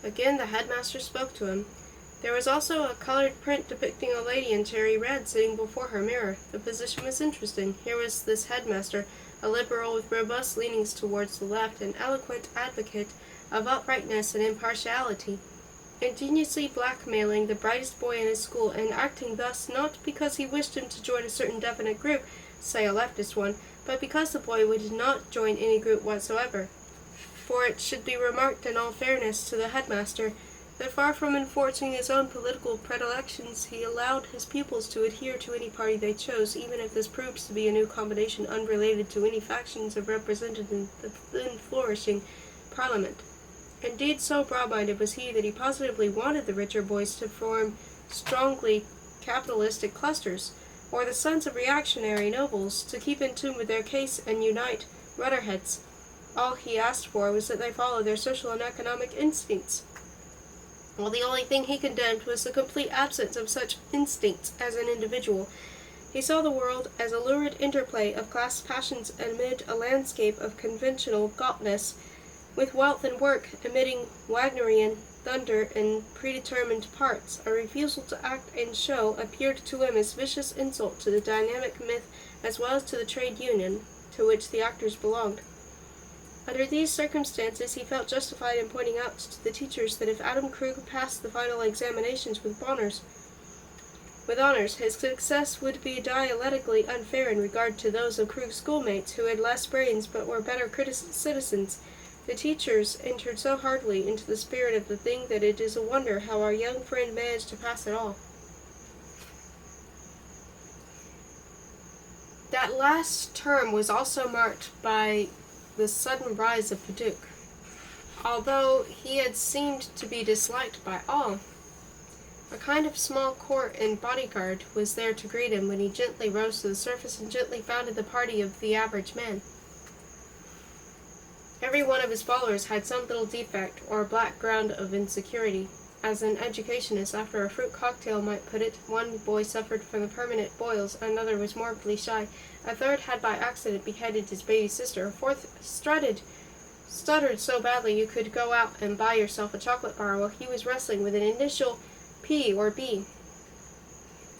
Again the headmaster spoke to him. There was also a colored print depicting a lady in cherry red sitting before her mirror. The position was interesting. Here was this headmaster, a liberal with robust leanings towards the left, an eloquent advocate of uprightness and impartiality, ingeniously blackmailing the brightest boy in his school, and acting thus not because he wished him to join a certain definite group, say a leftist one, but because the boy would not join any group whatsoever. For it should be remarked in all fairness to the headmaster that far from enforcing his own political predilections, he allowed his pupils to adhere to any party they chose, even if this proved to be a new combination unrelated to any factions represented in the then flourishing Parliament. Indeed, so broad-minded was he that he positively wanted the richer boys to form strongly capitalistic clusters, or the sons of reactionary nobles to keep in tune with their case and unite rudderheads. All he asked for was that they follow their social and economic instincts, while the only thing he condemned was the complete absence of such instincts as an individual. He saw the world as a lurid interplay of class passions amid a landscape of conventional gauntness, with wealth and work emitting Wagnerian thunder in predetermined parts. A refusal to act and show appeared to him as vicious insult to the dynamic myth as well as to the trade union to which the actors belonged. Under these circumstances, he felt justified in pointing out to the teachers that if Adam Krug passed the final examinations with honors, his success would be dialectically unfair in regard to those of Krug's schoolmates who had less brains but were better citizens. The teachers entered so heartily into the spirit of the thing that it is a wonder how our young friend managed to pass it all. That last term was also marked by the sudden rise of Paduk. Although he had seemed to be disliked by all, a kind of small court and bodyguard was there to greet him when he gently rose to the surface and gently founded the party of the average man. Every one of his followers had some little defect or black ground of insecurity. As an educationist, after a fruit cocktail might put it, one boy suffered from the permanent boils, another was morbidly shy, a third had by accident beheaded his baby sister, a fourth stuttered so badly you could go out and buy yourself a chocolate bar while he was wrestling with an initial P or B.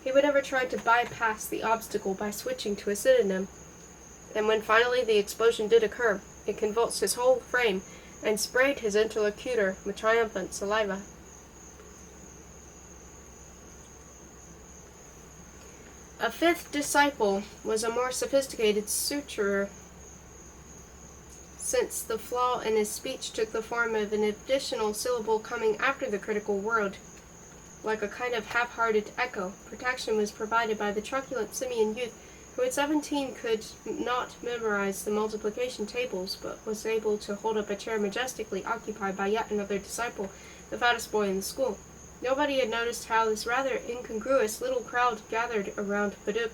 He would never try to bypass the obstacle by switching to a synonym, and when finally the explosion did occur, it convulsed his whole frame and sprayed his interlocutor with triumphant saliva. A fifth disciple was a more sophisticated suturer, since the flaw in his speech took the form of an additional syllable coming after the critical word, like a kind of half-hearted echo. Protection was provided by the truculent simian youth, who at 17 could not memorize the multiplication tables, but was able to hold up a chair majestically occupied by yet another disciple, the fattest boy in the school. Nobody had noticed how this rather incongruous little crowd gathered around Paduk,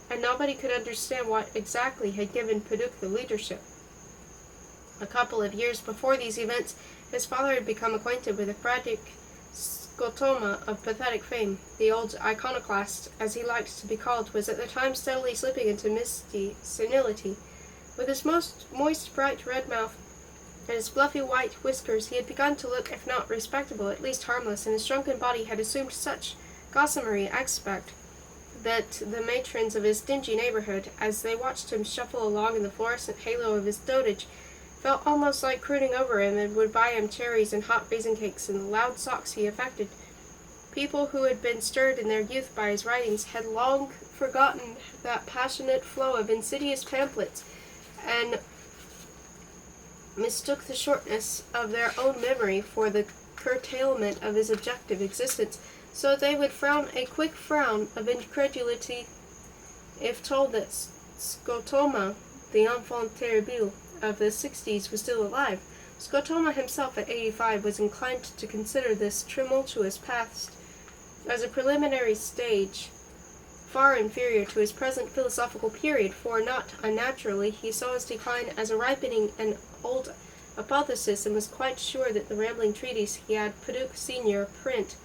and nobody could understand what exactly had given Paduk the leadership. A couple of years before these events, his father had become acquainted with a Vladimir of pathetic fame. The old iconoclast, as he liked to be called, was at the time steadily slipping into misty senility. With his moist, bright red mouth and his fluffy white whiskers, he had begun to look, if not respectable, at least harmless, and his shrunken body had assumed such gossamery aspect that the matrons of his dingy neighborhood, as they watched him shuffle along in the fluorescent halo of his dotage, felt almost like crooning over him and would buy him cherries and hot raisin cakes and the loud socks he affected. People who had been stirred in their youth by his writings had long forgotten that passionate flow of insidious pamphlets and mistook the shortness of their own memory for the curtailment of his objective existence, so they would frown a quick frown of incredulity if told that Scotoma, the enfant terrible of the 60s, was still alive. Scotoma himself at 85 was inclined to consider this tumultuous past as a preliminary stage far inferior to his present philosophical period, for not unnaturally he saw his decline as a ripening an old hypothesis, and was quite sure that the rambling treatise he had Paduk Senior print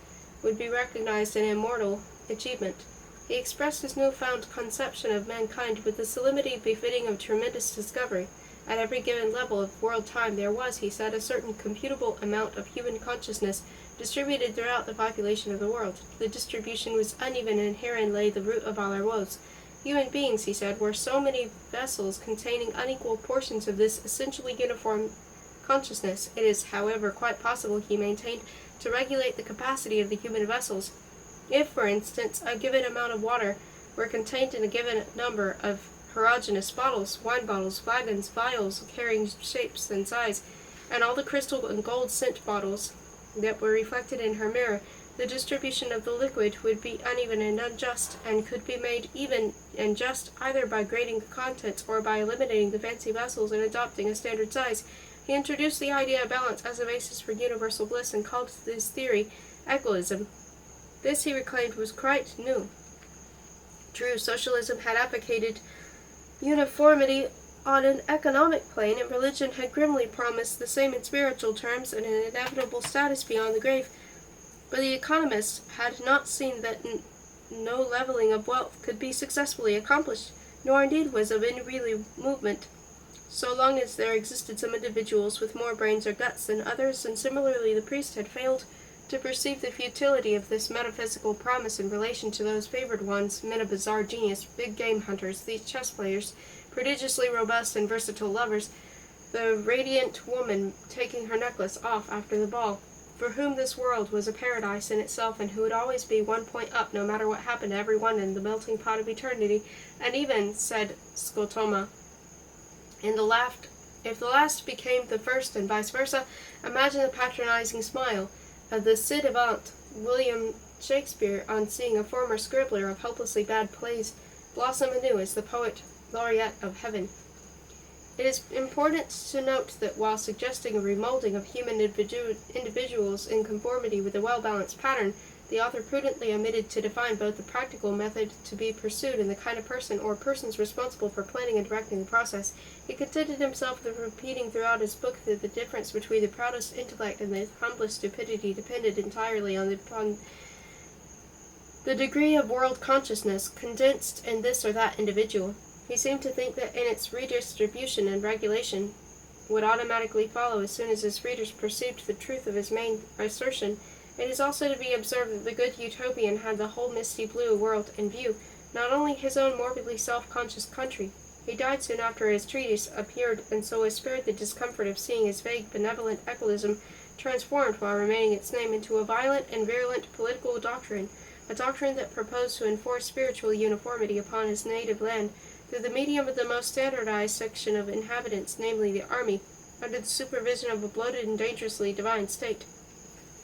would be recognized an immortal achievement. He expressed his newfound conception of mankind with the solemnity befitting of tremendous discovery. At every given level of world time there was, he said, a certain computable amount of human consciousness distributed throughout the population of the world. The distribution was uneven, and herein lay the root of all our woes. Human beings, he said, were so many vessels containing unequal portions of this essentially uniform consciousness. It is, however, quite possible, he maintained, to regulate the capacity of the human vessels. If, for instance, a given amount of water were contained in a given number of heterogeneous bottles, wine bottles, flagons, vials carrying shapes and size, and all the crystal and gold scent bottles that were reflected in her mirror, the distribution of the liquid would be uneven and unjust, and could be made even and just either by grading the contents or by eliminating the fancy vessels and adopting a standard size. He introduced the idea of balance as a basis for universal bliss and called this theory equalism. This, he reclaimed, was quite new. True, socialism had advocated uniformity on an economic plane, and religion had grimly promised the same in spiritual terms and an inevitable status beyond the grave. But the economists had not seen that no leveling of wealth could be successfully accomplished, nor indeed was of any really movement, so long as there existed some individuals with more brains or guts than others, and similarly the priest had failed to perceive the futility of this metaphysical promise in relation to those favored ones, men of bizarre genius, big game hunters, these chess players, prodigiously robust and versatile lovers, the radiant woman taking her necklace off after the ball, for whom this world was a paradise in itself, and who would always be 1 point up no matter what happened to everyone in the melting pot of eternity. And even, said Scotoma, if the last became the first and vice versa, imagine the patronizing smile of the ci devant William Shakespeare on seeing a former scribbler of hopelessly bad plays blossom anew as the poet laureate of heaven. It is important to note that while suggesting a remolding of human individuals in conformity with a well-balanced pattern, the author prudently omitted to define both the practical method to be pursued and the kind of person or persons responsible for planning and directing the process. He contented himself with repeating throughout his book that the difference between the proudest intellect and the humblest stupidity depended entirely on the degree of world consciousness condensed in this or that individual. He seemed to think that in its redistribution and regulation would automatically follow as soon as his readers perceived the truth of his main assertion. It is also to be observed that the good utopian had the whole misty blue world in view, not only his own morbidly self-conscious country. He died soon after his treatise appeared, and so was spared the discomfort of seeing his vague benevolent equalism transformed while remaining its name into a violent and virulent political doctrine, a doctrine that proposed to enforce spiritual uniformity upon his native land through the medium of the most standardized section of inhabitants, namely the army, under the supervision of a bloated and dangerously divine state.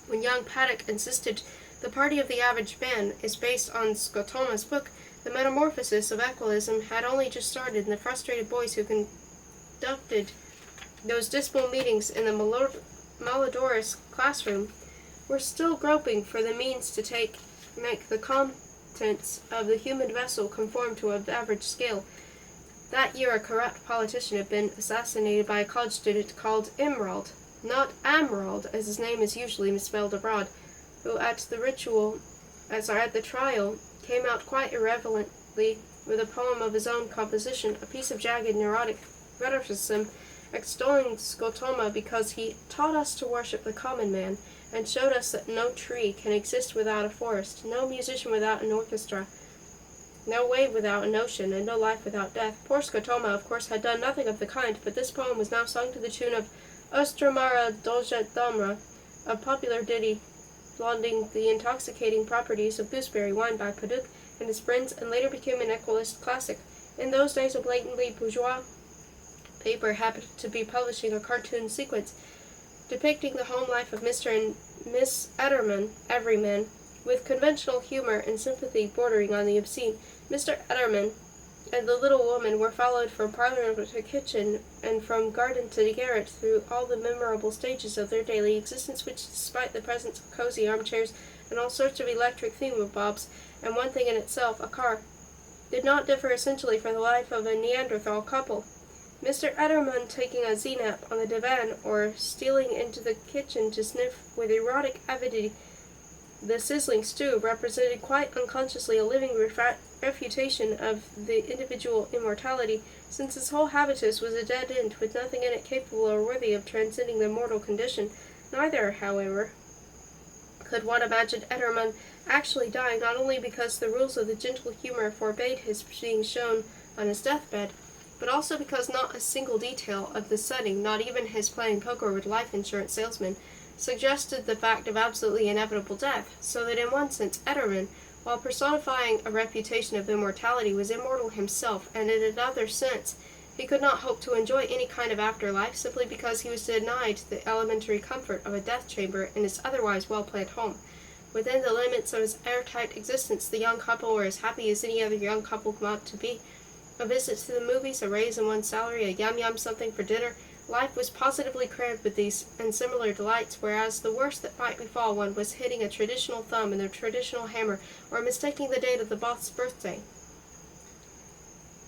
When young Paddock insisted the party of the average man is based on Scotoma's book, the metamorphosis of equalism had only just started, and the frustrated boys who conducted those dismal meetings in the malodorous classroom were still groping for the means to make the contents of the human vessel conform to an average scale. That year a corrupt politician had been assassinated by a college student called Emerald, not Amerald, as his name is usually misspelled abroad, who at the trial came out quite irrelevantly with a poem of his own composition, a piece of jagged neurotic rhetoricism, extolling Scotoma because he taught us to worship the common man, and showed us that no tree can exist without a forest, no musician without an orchestra, no wave without an ocean, and no life without death. Poor Scotoma, of course, had done nothing of the kind, but this poem was now sung to the tune of Ostramara Doljet Damra, a popular ditty lauding the intoxicating properties of gooseberry wine by Paduk and his friends, and later became an equalist classic. In those days a blatantly bourgeois paper happened to be publishing a cartoon sequence depicting the home life of Mr. and Miss Everyman, with conventional humor and sympathy bordering on the obscene. Mr. Etterman and the little woman were followed from parlor to kitchen and from garden to garret through all the memorable stages of their daily existence, which, despite the presence of cozy armchairs and all sorts of electric thingamabobs, and one thing in itself, a car, did not differ essentially from the life of a Neanderthal couple. Mr. Etterman taking a z-nap on the divan or stealing into the kitchen to sniff with erotic avidity The sizzling stew represented quite unconsciously a living refutation of the individual immortality, since his whole habitus was a dead end, with nothing in it capable or worthy of transcending the mortal condition. Neither, however, could one imagine Etterman actually dying, not only because the rules of the gentle humor forbade his being shown on his deathbed, but also because not a single detail of the setting, not even his playing poker with life insurance salesmen, suggested the fact of absolutely inevitable death, so that in one sense Etterman, while personifying a reputation of immortality, was immortal himself, and in another sense he could not hope to enjoy any kind of afterlife simply because he was denied the elementary comfort of a death chamber in his otherwise well-planned home. Within the limits of his airtight existence, the young couple were as happy as any other young couple ought to be. A visit to the movies, a raise in one's salary, a yum-yum something for dinner, life was positively crammed with these and similar delights, whereas the worst that might befall one was hitting a traditional thumb in a traditional hammer, or mistaking the date of the boss's birthday.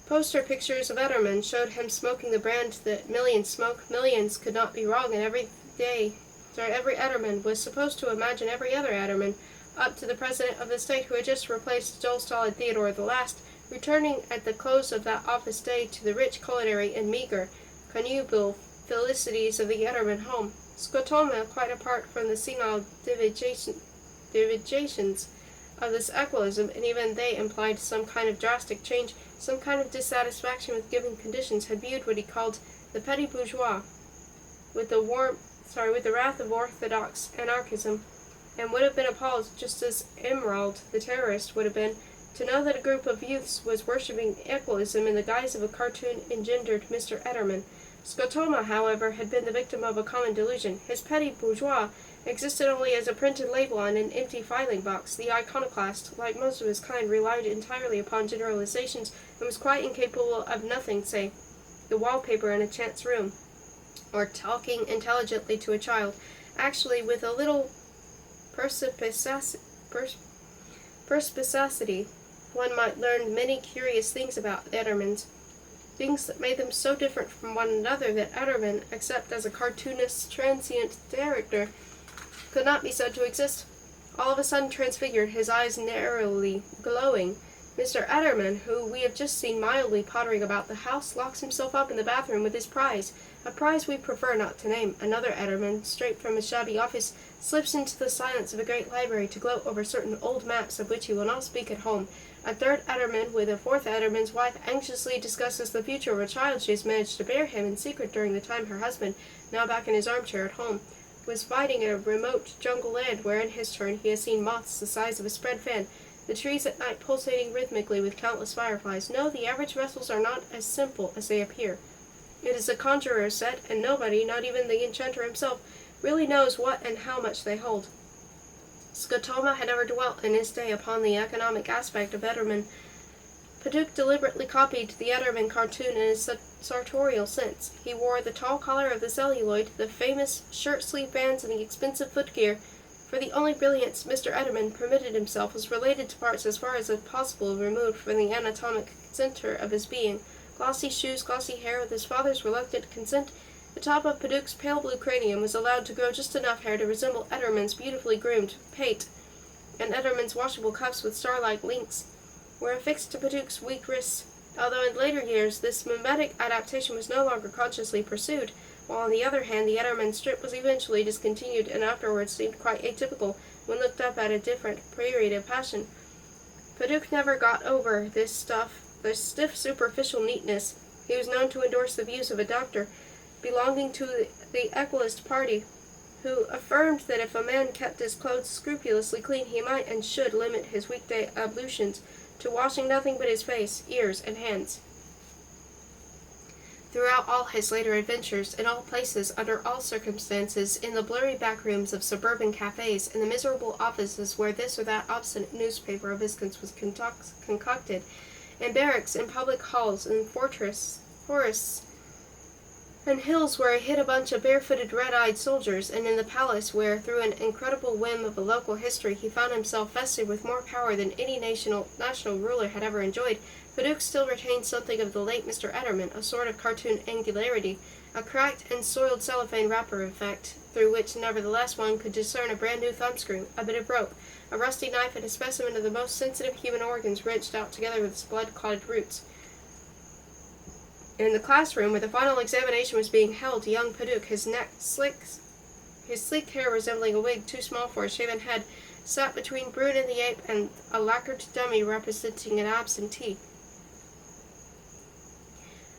Poster pictures of Etterman showed him smoking the brand that millions smoke. Millions could not be wrong, and every Etterman was supposed to imagine every other Etterman, up to the president of the state who had just replaced Joel Stalin Theodore the Last, returning at the close of that office day to the rich culinary and meager, connubial felicities of the Etterman home. Scotoma, quite apart from the senile divagations of this equilism, and even they implied some kind of drastic change, some kind of dissatisfaction with given conditions, had viewed what he called the petty bourgeois with the wrath of orthodox anarchism, and would have been appalled, just as Emerald, the terrorist, would have been, to know that a group of youths was worshipping equilism in the guise of a cartoon-engendered Mr. Etterman. Scotoma, however, had been the victim of a common delusion. His petty bourgeois existed only as a printed label on an empty filing box. The iconoclast, like most of his kind, relied entirely upon generalizations, and was quite incapable of nothing save the wallpaper in a chance room, or talking intelligently to a child. Actually, with a little perspicacity, one might learn many curious things about Ettermans, things that made them so different from one another that Etterman, except as a cartoonist's transient character, could not be said to exist. All of a sudden transfigured, his eyes narrowly glowing, Mr. Etterman, who we have just seen mildly pottering about the house, locks himself up in the bathroom with his prize, a prize we prefer not to name. Another Etterman, straight from his shabby office, slips into the silence of a great library to gloat over certain old maps of which he will not speak at home. A third Etterman, with a fourth Etterman's wife, anxiously discusses the future of a child she has managed to bear him in secret during the time her husband, now back in his armchair at home, was fighting in a remote jungle land where in his turn he has seen moths the size of a spread fan, the trees at night pulsating rhythmically with countless fireflies. No, the average vessels are not as simple as they appear. It is a conjurer's set, and nobody, not even the enchanter himself, really knows what and how much they hold. Scotoma had never dwelt in his day upon the economic aspect of Etterman. Paduk deliberately copied the Etterman cartoon in his sartorial sense. He wore the tall collar of the celluloid, the famous shirt-sleeve bands, and the expensive footgear, for the only brilliance Mr. Etterman permitted himself was related to parts as far as possible removed from the anatomic center of his being. Glossy shoes, glossy hair, with his father's reluctant consent, the top of Paduk's pale blue cranium was allowed to grow just enough hair to resemble Etterman's beautifully groomed pate, and Etterman's washable cuffs with star-like links were affixed to Paduk's weak wrists, although in later years this mimetic adaptation was no longer consciously pursued, while on the other hand the Etterman strip was eventually discontinued and afterwards seemed quite atypical when looked up at a different period of passion. Paduk never got over this stiff superficial neatness. He was known to endorse the views of a doctor belonging to the Equalist party, who affirmed that if a man kept his clothes scrupulously clean he might and should limit his weekday ablutions to washing nothing but his face, ears, and hands. Throughout all his later adventures, in all places, under all circumstances, in the blurry back rooms of suburban cafes, in the miserable offices where this or that obstinate newspaper of his was concocted, in barracks, in public halls, in forests, and hills where he hid a bunch of barefooted, red-eyed soldiers, and in the palace where, through an incredible whim of a local history, he found himself vested with more power than any national ruler had ever enjoyed, Paduk still retained something of the late Mr. Etterman, a sort of cartoon angularity, a cracked and soiled cellophane wrapper effect, through which nevertheless one could discern a brand new thumbscrew, a bit of rope, a rusty knife, and a specimen of the most sensitive human organs wrenched out together with its blood-clotted roots. In the classroom, where the final examination was being held, young Paduk, his sleek hair resembling a wig too small for a shaven head, sat between Bruin and the ape and a lacquered dummy representing an absentee.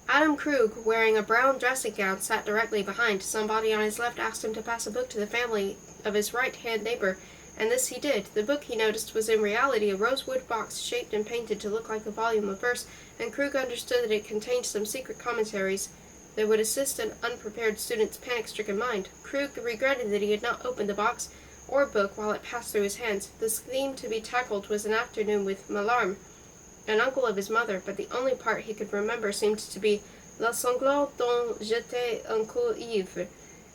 Adam Krug, wearing a brown dressing gown, sat directly behind. Somebody on his left asked him to pass a book to the family of his right-hand neighbor, and this he did. The book, he noticed, was in reality a rosewood box shaped and painted to look like a volume of verse, and Krug understood that it contained some secret commentaries that would assist an unprepared student's panic-stricken mind. Krug regretted that he had not opened the box or book while it passed through his hands. The theme to be tackled was an afternoon with Mallarme, an uncle of his mother, but the only part he could remember seemed to be La sanglante dont j'étais un coup ivre.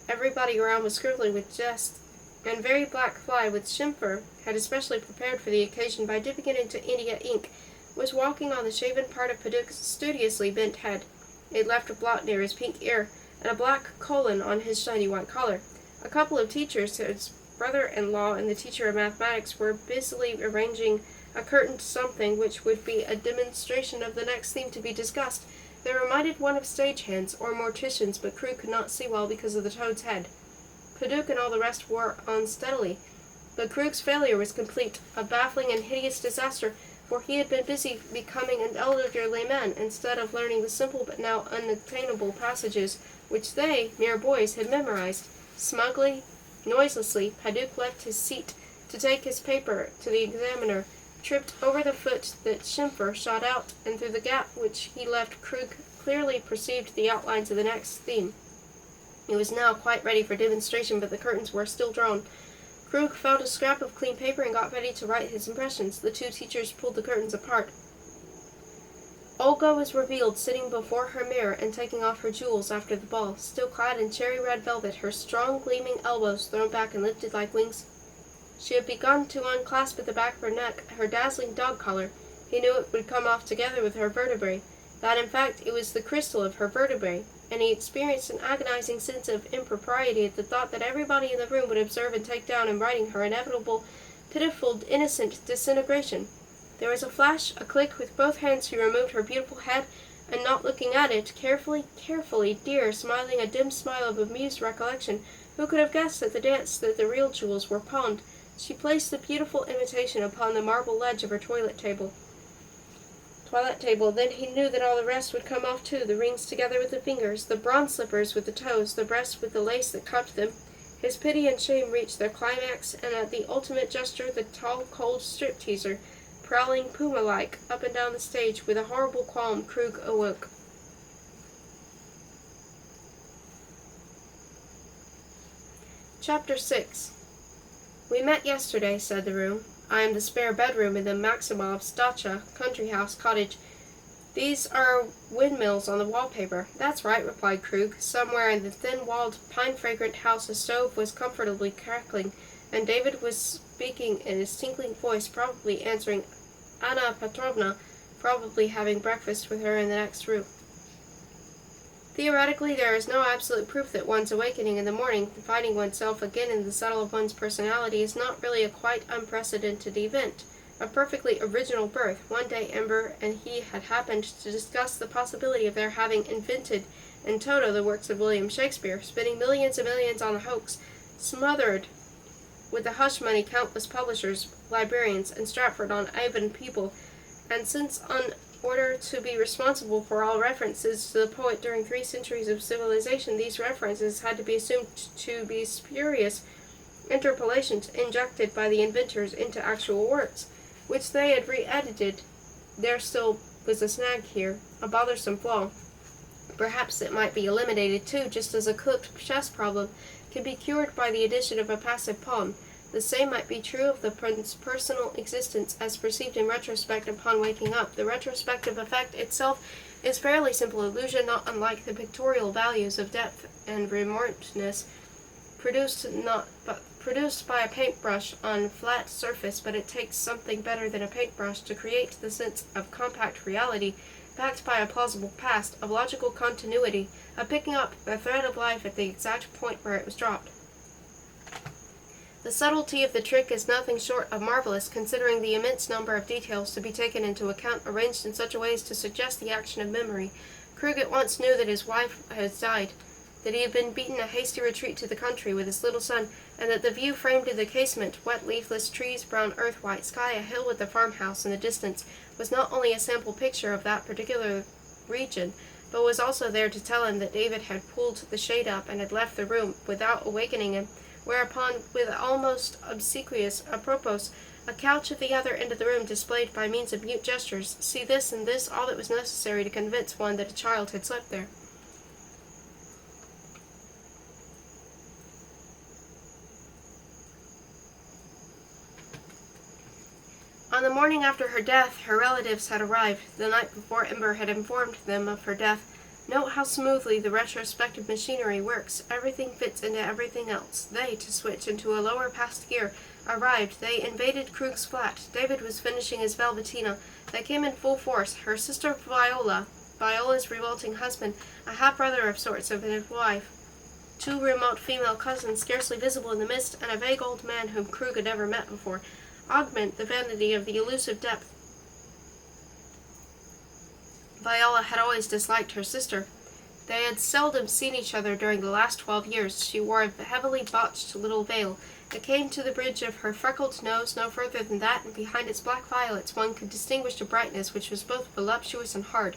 Everybody around was scribbling with jest, and very black fly, which Schimpfer had especially prepared for the occasion by dipping it into India ink, was walking on the shaven part of Paduk's studiously bent head. It left a blot near his pink ear, and a black colon on his shiny white collar. A couple of teachers, his brother-in-law and the teacher of mathematics, were busily arranging a curtained something which would be a demonstration of the next theme to be discussed. They reminded one of stagehands or morticians, but Krug could not see well because of the toad's head. Paduk and all the rest wore on steadily, but Krug's failure was complete, a baffling and hideous disaster, for he had been busy becoming an elderly man instead of learning the simple but now unattainable passages which they, mere boys, had memorized. Smugly, noiselessly, Paduk left his seat to take his paper to the examiner, tripped over the foot that Schimpfer shot out, and through the gap which he left, Krug clearly perceived the outlines of the next theme. It was now quite ready for demonstration, but the curtains were still drawn. Krug found a scrap of clean paper and got ready to write his impressions. The two teachers pulled the curtains apart. Olga was revealed sitting before her mirror and taking off her jewels after the ball, still clad in cherry-red velvet, her strong, gleaming elbows thrown back and lifted like wings. She had begun to unclasp at the back of her neck her dazzling dog collar. He knew it would come off together with her vertebrae, that in fact it was the crystal of her vertebrae, and he experienced an agonizing sense of impropriety at the thought that everybody in the room would observe and take down in writing her inevitable, pitiful, innocent disintegration. There was a flash, a click. With both hands he removed her beautiful head, and not looking at it, carefully, dear, smiling a dim smile of amused recollection. Who could have guessed at the dance that the real jewels were pawned? She placed the beautiful imitation upon the marble ledge of her toilet table. Then he knew that all the rest would come off too, the rings together with the fingers, the bronze slippers with the toes, the breast with the lace that cupped them. His pity and shame reached their climax, and at the ultimate gesture the tall, cold strip-teaser, prowling puma-like up and down the stage with a horrible qualm, Krug awoke. Chapter 6. We met yesterday, said the room. I am the spare bedroom in the Maximov's dacha, country house cottage. These are windmills on the wallpaper. That's right, replied Krug. Somewhere in the thin-walled, pine-fragrant house a stove was comfortably crackling, and David was speaking in his tinkling voice, probably answering Anna Petrovna, probably having breakfast with her in the next room. Theoretically, there is no absolute proof that one's awakening in the morning, finding oneself again in the saddle of one's personality, is not really a quite unprecedented event, a perfectly original birth. One day Ember and he had happened to discuss the possibility of their having invented in toto the works of William Shakespeare, spending millions and millions on a hoax, smothered with the hush money countless publishers, librarians, and Stratford on Avon people, and since in order to be responsible for all references to the poet during 3 centuries of civilization, these references had to be assumed to be spurious interpolations injected by the inventors into actual works, which they had re-edited. There still was a snag here, a bothersome flaw. Perhaps it might be eliminated too, just as a cooked chess problem can be cured by the addition of a passive pawn. The same might be true of the prince's personal existence as perceived in retrospect upon waking up. The retrospective effect itself is fairly simple illusion, not unlike the pictorial values of depth and remoteness produced by a paintbrush on flat surface, but it takes something better than a paintbrush to create the sense of compact reality, backed by a plausible past, of logical continuity, of picking up the thread of life at the exact point where it was dropped. The subtlety of the trick is nothing short of marvelous, considering the immense number of details to be taken into account, arranged in such a way as to suggest the action of memory. Krug at once knew that his wife had died, that he had been beaten a hasty retreat to the country with his little son, and that the view framed in the casement, wet leafless trees, brown earth, white sky, a hill with a farmhouse in the distance, was not only a sample picture of that particular region, but was also there to tell him that David had pulled the shade up and had left the room without awakening him, whereupon, with almost obsequious apropos, a couch at the other end of the room displayed by means of mute gestures, see this and this, all that was necessary to convince one that a child had slept there. On the morning after her death, her relatives had arrived. The night before, Ember had informed them of her death. Note how smoothly the retrospective machinery works. Everything fits into everything else. They, to switch into a lower past gear, arrived. They invaded Krug's flat. David was finishing his Velvetina. They came in full force. Her sister Viola, Viola's revolting husband, a half-brother of sorts of his wife, two remote female cousins scarcely visible in the mist, and a vague old man whom Krug had never met before, augment the vanity of the elusive depth. Viola had always disliked her sister. They had seldom seen each other during the last 12 years. She wore a heavily botched little veil. It came to the bridge of her freckled nose, no further than that, and behind its black violets one could distinguish a brightness which was both voluptuous and hard.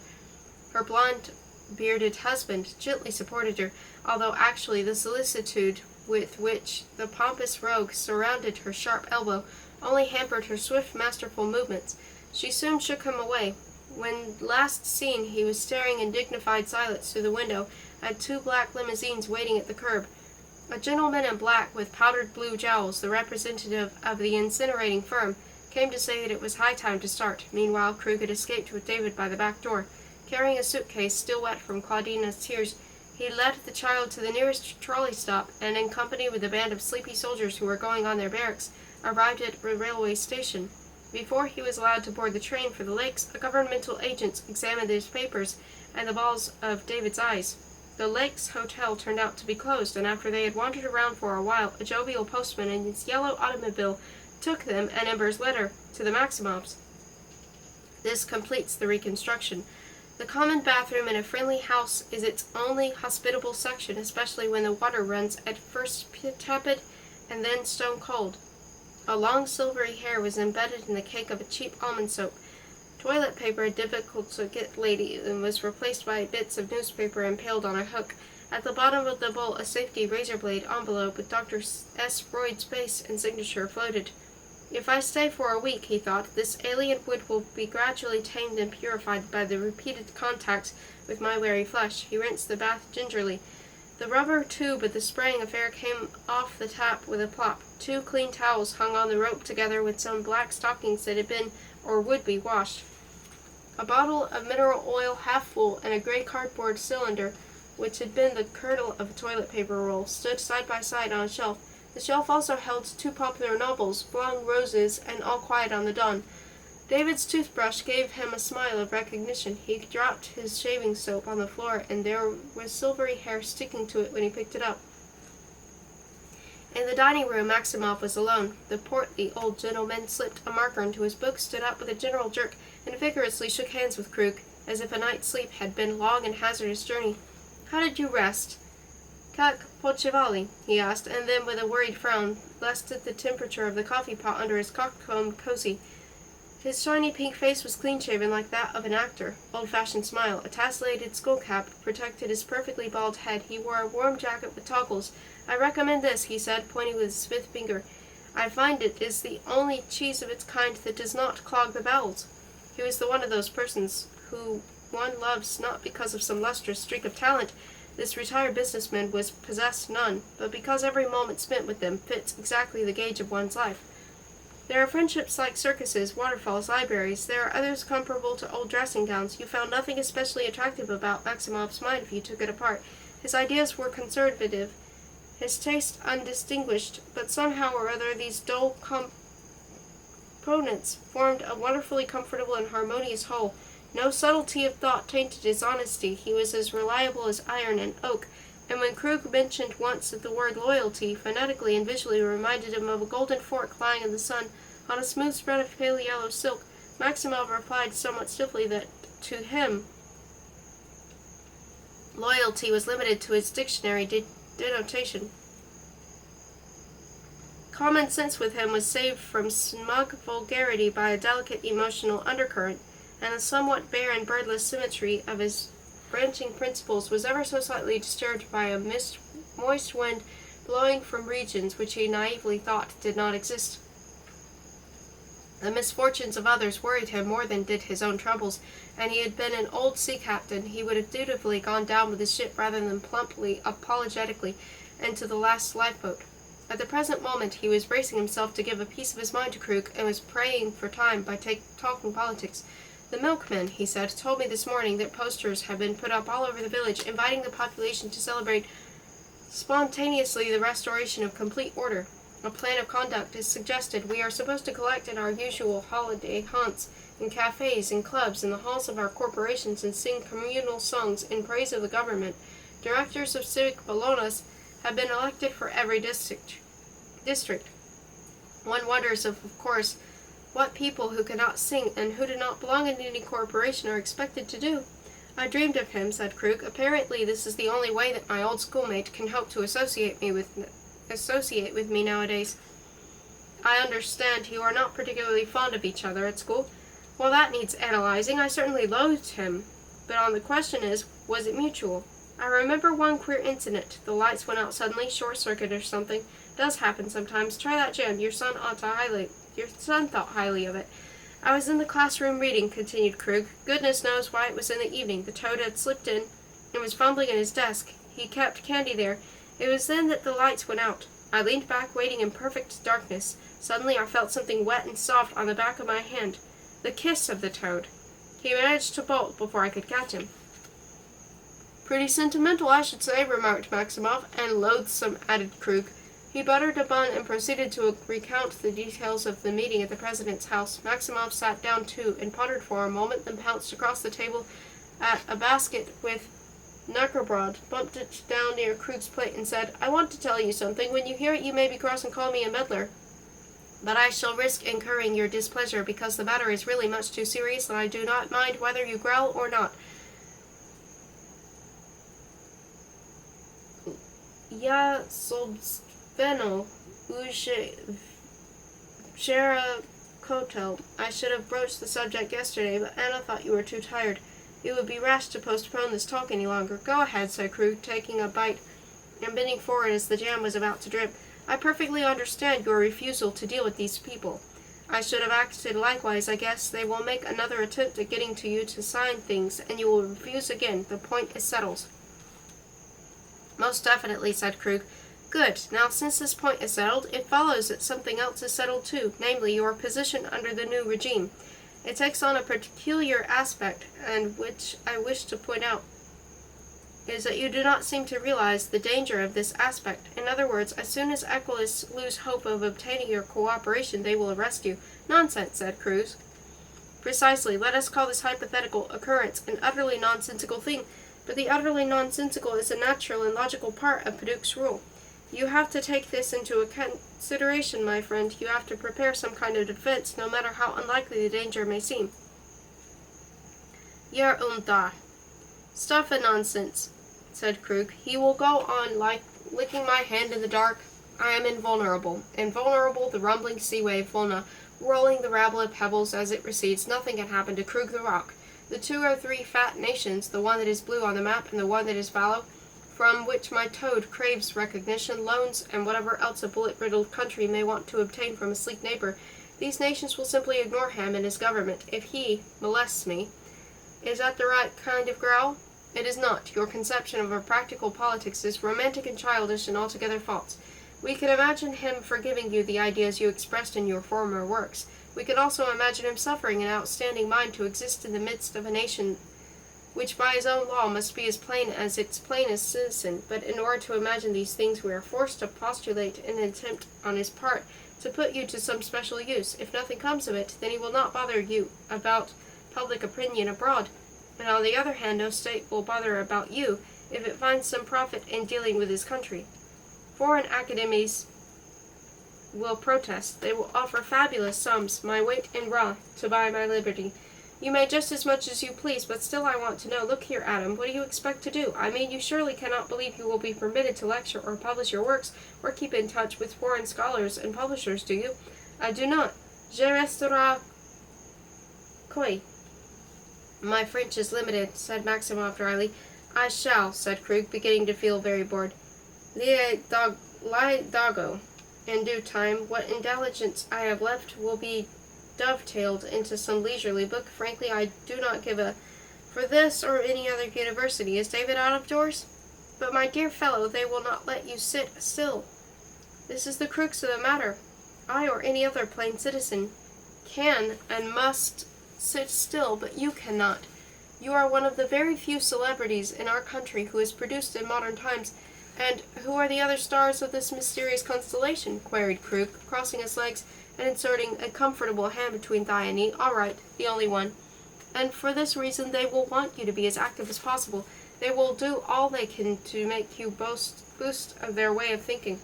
Her blond, bearded husband gently supported her, although actually the solicitude with which the pompous rogue surrounded her sharp elbow only hampered her swift, masterful movements. She soon shook him away. When last seen, he was staring in dignified silence through the window at two black limousines waiting at the curb. A gentleman in black with powdered blue jowls, the representative of the incinerating firm, came to say that it was high time to start. Meanwhile, Krug had escaped with David by the back door. Carrying a suitcase still wet from Claudina's tears, he led the child to the nearest trolley stop, and in company with a band of sleepy soldiers who were going on their barracks, arrived at a railway station. Before he was allowed to board the train for the Lakes, a governmental agent examined his papers and the balls of David's eyes. The Lakes Hotel turned out to be closed, and after they had wandered around for a while, a jovial postman in his yellow automobile took them and Ember's letter to the Maximovs. This completes the reconstruction. The common bathroom in a friendly house is its only hospitable section, especially when the water runs at first tepid and then stone cold. A long silvery hair was embedded in the cake of a cheap almond soap. Toilet paper, difficult to get lady, and was replaced by bits of newspaper impaled on a hook. At the bottom of the bowl, a safety razor blade envelope with Dr. S. Freud's face and signature floated. If I stay for a week, he thought, this alien wood will be gradually tamed and purified by the repeated contact with my wary flesh. He rinsed the bath gingerly. The rubber tube of the spraying affair came off the tap with a plop. Two clean towels hung on the rope together with some black stockings that had been, or would be, washed. A bottle of mineral oil half full and a gray cardboard cylinder, which had been the kernel of a toilet paper roll, stood side by side on a shelf. The shelf also held two popular novels, Blonde Roses and All Quiet on the Dawn. David's toothbrush gave him a smile of recognition. He dropped his shaving soap on the floor, and there was silvery hair sticking to it when he picked it up. In the dining room, Maximov was alone. The portly old gentleman slipped a marker into his book, stood up with a general jerk, and vigorously shook hands with Krug, as if a night's sleep had been a long and hazardous journey. "How did you rest?" "Как почивали?" he asked, and then with a worried frown, lessened the temperature of the coffee pot under his cockcombed cozy. His shiny pink face was clean-shaven like that of an actor. Old-fashioned smile, a tassellated skull-cap protected his perfectly bald head. He wore a warm jacket with toggles. "I recommend this," he said, pointing with his fifth finger. "I find it is the only cheese of its kind that does not clog the bowels." He was one of those persons who one loves not because of some lustrous streak of talent. This retired businessman was possessed none, but because every moment spent with them fits exactly the gauge of one's life. There are friendships like circuses, waterfalls, libraries. There are others comparable to old dressing gowns. You found nothing especially attractive about Maximov's mind if you took it apart. His ideas were conservative, his taste undistinguished, but somehow or other these dull components formed a wonderfully comfortable and harmonious whole. No subtlety of thought tainted his honesty. He was as reliable as iron and oak, and when Krug mentioned once that the word loyalty phonetically and visually reminded him of a golden fork lying in the sun on a smooth spread of pale yellow silk, Maximov replied somewhat stiffly that, to him, loyalty was limited to its dictionary denotation. Common sense with him was saved from smug vulgarity by a delicate emotional undercurrent, and the somewhat bare and birdless symmetry of his branching principles was ever so slightly disturbed by a moist wind blowing from regions which he naively thought did not exist. The misfortunes of others worried him more than did his own troubles, and he had been an old sea captain. He would have dutifully gone down with his ship rather than plumply, apologetically, into the last lifeboat. At the present moment he was bracing himself to give a piece of his mind to Krug, and was praying for time by talking politics. "The milkmen," he said, "told me this morning that posters have been put up all over the village inviting the population to celebrate spontaneously the restoration of complete order. A plan of conduct is suggested. We are supposed to collect in our usual holiday haunts, in cafes, in clubs, in the halls of our corporations, and sing communal songs in praise of the government. Directors of civic bolognas have been elected for every district. One wonders, of course, what people who cannot sing and who do not belong in any corporation are expected to do." "I dreamed of him," said Krug. "Apparently this is the only way that my old schoolmate can hope to associate with me nowadays. I understand you are not particularly fond of each other at school." "Well, that needs analyzing. I certainly loathed him. But on the question is, was it mutual? I remember one queer incident. The lights went out suddenly, short circuit or something. Does happen sometimes. Try that jam. Your son thought highly of it. I was in the classroom reading," continued Krug. "Goodness knows why it was in the evening. The toad had slipped in and was fumbling in his desk. He kept candy there. It was then that the lights went out. I leaned back, waiting in perfect darkness. Suddenly I felt something wet and soft on the back of my hand. The kiss of the toad. He managed to bolt before I could catch him." "Pretty sentimental, I should say," remarked Maximov. "And loathsome," added Krug. He buttered a bun and proceeded to recount the details of the meeting at the president's house. Maximov sat down too, and pondered for a moment, then pounced across the table at a basket with Knuckerbrod, bumped it down near Krug's plate, and said, "I want to tell you something. When you hear it, you may be cross and call me a meddler. But I shall risk incurring your displeasure, because the matter is really much too serious, and I do not mind whether you growl or not. Ja sobstveno Shara Kotel. I should have broached the subject yesterday, but Anna thought you were too tired. It would be rash to postpone this talk any longer." "Go ahead," said Krug, taking a bite and bending forward as the jam was about to drip. "I perfectly understand your refusal to deal with these people. I should have acted likewise, I guess. They will make another attempt at getting to you to sign things, and you will refuse again. The point is settled." "Most definitely," said Krug. "Good. Now, since this point is settled, it follows that something else is settled too, namely your position under the new regime. It takes on a peculiar aspect, and which I wish to point out is that you do not seem to realize the danger of this aspect. In other words, as soon as Equalists lose hope of obtaining your cooperation, they will arrest you." "Nonsense," said Krug. "Precisely. Let us call this hypothetical occurrence an utterly nonsensical thing, but the utterly nonsensical is a natural and logical part of Paduc's rule. You have to take this into consideration, my friend. You have to prepare some kind of defense, no matter how unlikely the danger may seem." "You're unta." "Stuff and nonsense," said Krug. "He will go on like licking my hand in the dark. I am invulnerable. Invulnerable, the rumbling sea wave, Volna, rolling the rabble of pebbles as it recedes. Nothing can happen to Krug the Rock. The 2 or 3 fat nations, the one that is blue on the map and the one that is fallow, from which my toad craves recognition, loans, and whatever else a bullet-riddled country may want to obtain from a sleek neighbor, these nations will simply ignore him and his government if he molests me. Is that the right kind of growl? It is not. Your conception of a practical politics is romantic and childish and altogether false. We can imagine him forgiving you the ideas you expressed in your former works. We can also imagine him suffering an outstanding mind to exist in the midst of a nation which by his own law must be as plain as its plainest citizen. But in order to imagine these things, we are forced to postulate an attempt on his part to put you to some special use. If nothing comes of it, then he will not bother you about public opinion abroad, and on the other hand, no state will bother about you. if it finds some profit in dealing with his country. Foreign academies will protest. They will offer fabulous sums, my weight in raw, to buy my liberty. You may just as much as you please, but still I want to know. Look here, Adam, what do you expect to do? I mean, you surely cannot believe you will be permitted to lecture or publish your works, or keep in touch with foreign scholars and publishers, do you? I do not. Je resterai coi. My French is limited, said Maximov dryly. I shall, said Krug, beginning to feel very bored. Lie dago. In due time, what intelligence I have left will be dovetailed into some leisurely book. Frankly, I do not give a for this or any other university. Is David out of doors? But my dear fellow, they will not let you sit still. This is the crux of the matter. I or any other plain citizen can and must sit still, but you cannot. You are one of the very few celebrities in our country who is produced in modern times. And who are the other stars of this mysterious constellation? Queried Krug, crossing his legs and inserting a comfortable hand between thigh and knee. All right, the only one. And for this reason they will want you to be as active as possible. They will do all they can to make you boost of their way of thinking.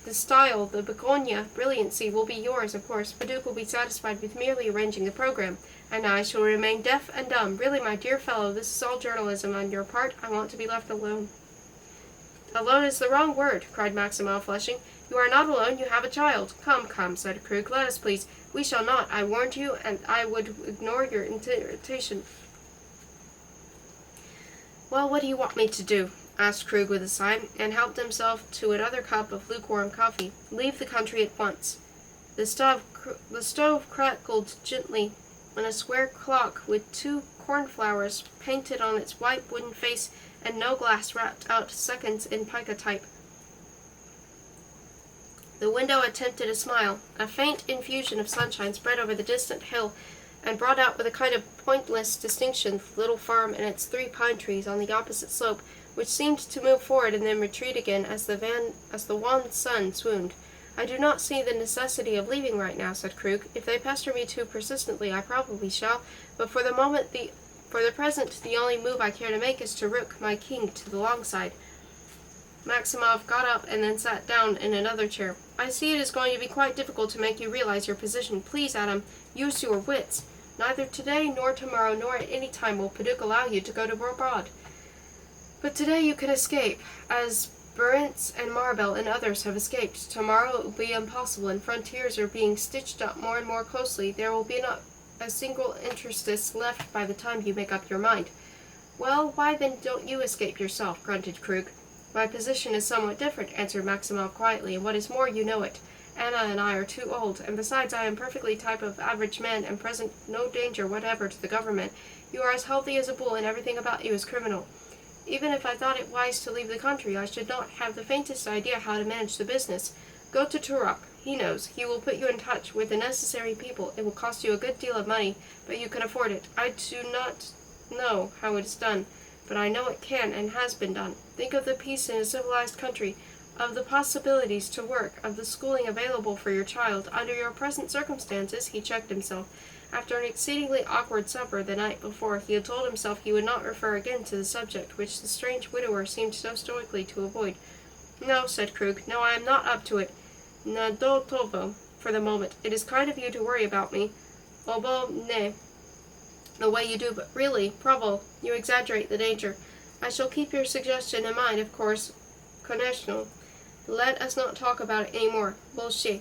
The style, the begonia, brilliancy will be yours, of course. The Duke will be satisfied with merely arranging the program, and I shall remain deaf and dumb. Really, my dear fellow, this is all journalism on your part. I want to be left alone. Alone is the wrong word, cried Maximov, flushing. You are not alone, you have a child. Come, come, said Krug, let us please. We shall not, I warned you, and I would ignore your invitation. Well, what do you want me to do? Asked Krug with a sigh, and helped himself to another cup of lukewarm coffee. Leave the country at once. The stove crackled gently when a square clock with 2 cornflowers painted on its white wooden face and no glass rapped out seconds in pica type. The window attempted a smile. A faint infusion of sunshine spread over the distant hill and brought out with a kind of pointless distinction the little farm and its 3 pine trees on the opposite slope, which seemed to move forward and then retreat again as the wan sun swooned. I do not see the necessity of leaving right now, said Krug. If they pester me too persistently, I probably shall, but for the present, the only move I care to make is to rook my king to the long side. Maximov got up and then sat down in another chair. I see it is going to be quite difficult to make you realize your position. Please, Adam, use your wits. Neither today nor tomorrow nor at any time will Paduk allow you to go to abroad. But today you can escape, as Burentz and Marbel and others have escaped. Tomorrow it will be impossible, and frontiers are being stitched up more and more closely. There will be not a single interstice left by the time you make up your mind. Well, why then don't you escape yourself? Grunted Krug. My position is somewhat different, answered Maximov quietly, and what is more, you know it. Anna and I are too old, and besides I am perfectly type of average man and present no danger whatever to the government. You are as healthy as a bull, and everything about you is criminal. Even if I thought it wise to leave the country, I should not have the faintest idea how to manage the business. Go to Turok. He knows. He will put you in touch with the necessary people. It will cost you a good deal of money, but you can afford it. I do not know how it is done, but I know it can and has been done. Think of the peace in a civilized country, of the possibilities to work, of the schooling available for your child. Under your present circumstances, he checked himself. After an exceedingly awkward supper the night before, he had told himself he would not refer again to the subject, which the strange widower seemed so stoically to avoid. No, said Krug. No, I am not up to it. Nadotovo, for the moment. It is kind of you to worry about me. Obo ne. The way you do, but really, Provo, you exaggerate the danger. I shall keep your suggestion in mind, of course. Konechno. Let us not talk about it any more. Bullshit.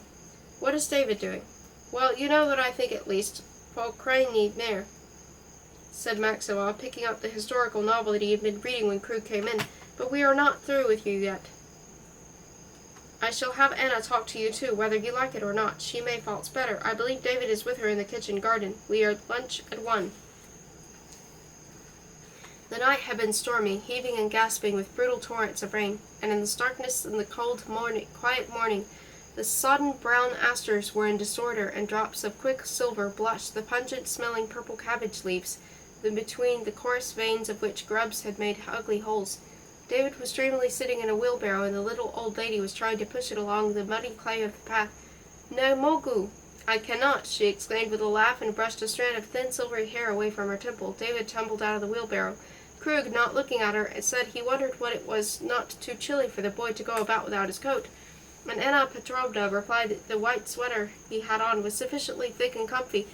What is David doing? Well, you know what I think at least. Po krajny mer, said Maximov, picking up the historical novel that he had been reading when Krug came in. But we are not through with you yet. I shall have Anna talk to you too, whether you like it or not. She may false better. I believe David is with her in the kitchen garden. We are at lunch at 1. The night had been stormy, heaving and gasping with brutal torrents of rain, and in the darkness and the cold quiet morning, the sodden brown asters were in disorder, and drops of quicksilver blotched the pungent-smelling purple cabbage leaves, between the coarse veins of which grubs had made ugly holes. David was dreamily sitting in a wheelbarrow, and the little old lady was trying to push it along the muddy clay of the path. No mogu! I cannot, she exclaimed with a laugh, and brushed a strand of thin silvery hair away from her temple. David tumbled out of the wheelbarrow. Krug, not looking at her, said he wondered what it was not too chilly for the boy to go about without his coat. And Anna Petrovna replied that the white sweater he had on was sufficiently thick and comfy.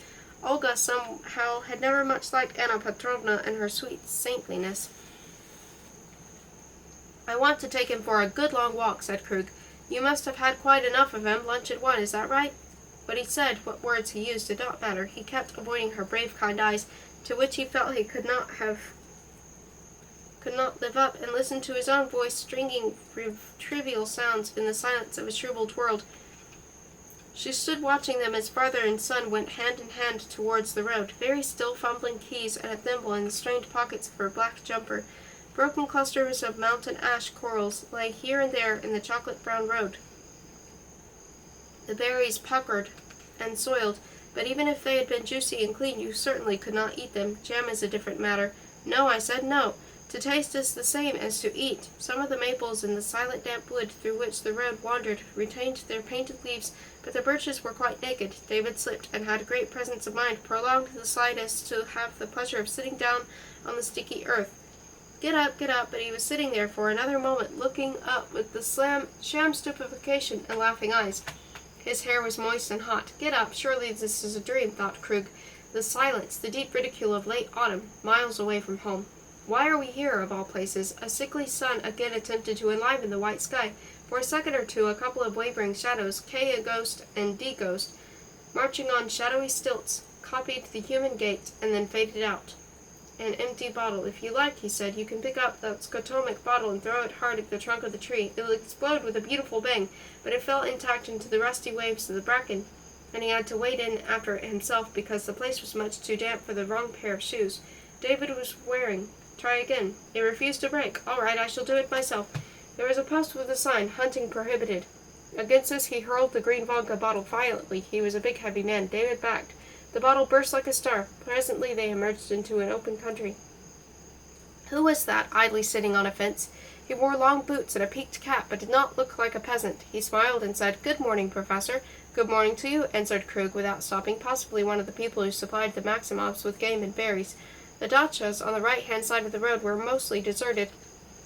Olga somehow had never much liked Anna Petrovna and her sweet saintliness. "I want to take him for a good long walk," said Krug. "You must have had quite enough of him. Lunch at 1, is that right?" What he said, what words he used, did not matter. He kept avoiding her brave, kind eyes, to which he felt he could not live up, and listened to his own voice stringing trivial sounds in the silence of a shriveled world. She stood watching them as father and son went hand in hand towards the road, very still, fumbling keys and a thimble in the strained pockets of her black jumper. Broken clusters of mountain ash corals lay here and there in the chocolate-brown road. The berries puckered and soiled, but even if they had been juicy and clean, you certainly could not eat them. Jam is a different matter. "No," I said, "no. To taste is the same as to eat." Some of the maples in the silent damp wood through which the road wandered retained their painted leaves, but the birches were quite naked. David slipped, and had great presence of mind, prolonged the slide as to have the pleasure of sitting down on the sticky earth. Get up, but he was sitting there for another moment, looking up with the sham stupefaction and laughing eyes. His hair was moist and hot. Get up, surely this is a dream, thought Krug. The silence, the deep ridicule of late autumn, miles away from home. Why are we here, of all places? A sickly sun again attempted to enliven the white sky. For a second or two, a couple of wavering shadows, K a ghost and D ghost, marching on shadowy stilts, copied the human gait, and then faded out. "An empty bottle. If you like," he said, "you can pick up that scotomic bottle and throw it hard at the trunk of the tree. It will explode with a beautiful bang," but it fell intact into the rusty waves of the bracken, and he had to wade in after it himself because the place was much too damp for the wrong pair of shoes David was wearing. Try again. It refused to break. All right, I shall do it myself. There was a post with a sign, "Hunting prohibited." Against this he hurled the green vodka bottle violently. He was a big, heavy man. David backed. The bottle burst like a star. Presently they emerged into an open country. Who was that, idly sitting on a fence? He wore long boots and a peaked cap, but did not look like a peasant. He smiled and said, "Good morning, Professor." "Good morning to you," answered Krug, without stopping, possibly one of the people who supplied the Maximovs with game and berries. The dachas on the right-hand side of the road were mostly deserted.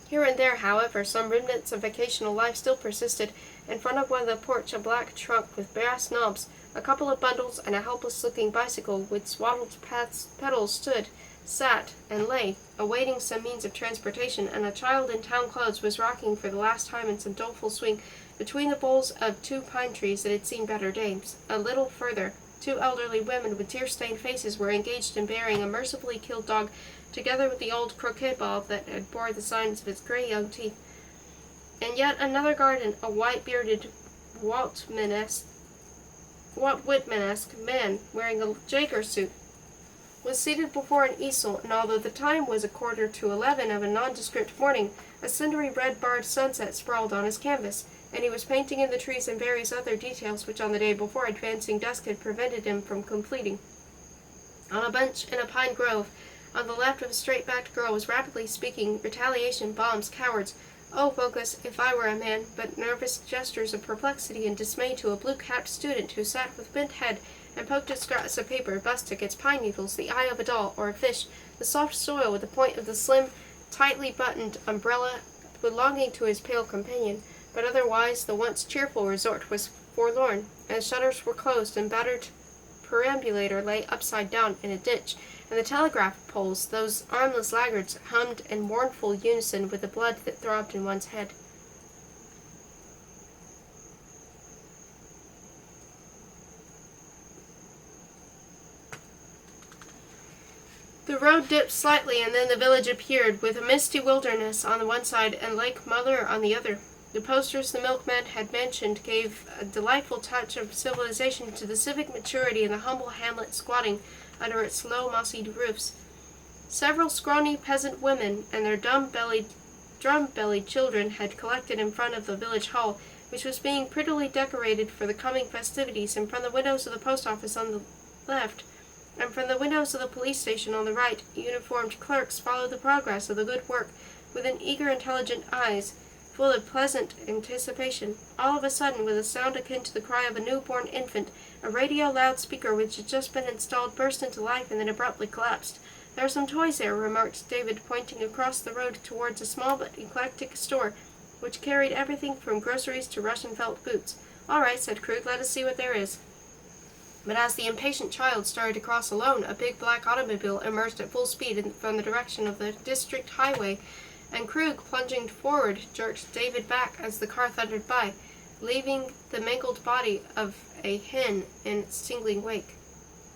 Here and there, however, some remnants of vacational life still persisted. In front of one of the porch, a black trunk with brass knobs, a couple of bundles, and a helpless-looking bicycle with swaddled pedals sat, and lay, awaiting some means of transportation, and a child in town clothes was rocking for the last time in some doleful swing between the boles of 2 pine trees that had seen better days. A little further, 2 elderly women with tear-stained faces were engaged in burying a mercifully killed dog, together with the old croquet ball that had bore the signs of its gray young teeth. In yet another garden, a white-bearded Walt Whitman-esque man, wearing a Jaeger suit, was seated before an easel, and although the time was 11:15 of a nondescript morning, a cindery red-barred sunset sprawled on his canvas, and he was painting in the trees and various other details which on the day before advancing dusk had prevented him from completing. On a bench in a pine grove, on the left of a straight-backed girl, was rapidly speaking, "Retaliation, bombs, cowards. Oh, Focus, if I were a man," but nervous gestures of perplexity and dismay to a blue-capped student who sat with bent head and poked at scraps of paper, bus tickets, pine needles, the eye of a doll, or a fish, the soft soil with the point of the slim, tightly buttoned umbrella belonging to his pale companion, but otherwise the once cheerful resort was forlorn, and shutters were closed, and battered perambulator lay upside down in a ditch, and the telegraph poles, those armless laggards, hummed in mournful unison with the blood that throbbed in one's head. The road dipped slightly, and then the village appeared, with a misty wilderness on the one side and Lake Muller on the other. The posters the milkman had mentioned gave a delightful touch of civilization to the civic maturity in the humble hamlet squatting under its low, mossy roofs. Several scrawny peasant women and their drum-bellied children had collected in front of the village hall, which was being prettily decorated for the coming festivities, and from the windows of the post office on the left, and from the windows of the police station on the right, uniformed clerks followed the progress of the good work with an eager, intelligent eyes, full of pleasant anticipation. All of a sudden, with a sound akin to the cry of a newborn infant, a radio loudspeaker which had just been installed burst into life and then abruptly collapsed. "There are some toys there," remarked David, pointing across the road towards a small but eclectic store, which carried everything from groceries to Russian felt boots. "All right," said Krug, "let us see what there is." But as the impatient child started to cross alone, a big black automobile emerged at full speed from the direction of the district highway, and Krug, plunging forward, jerked David back as the car thundered by, leaving the mangled body of a hen in its tingling wake.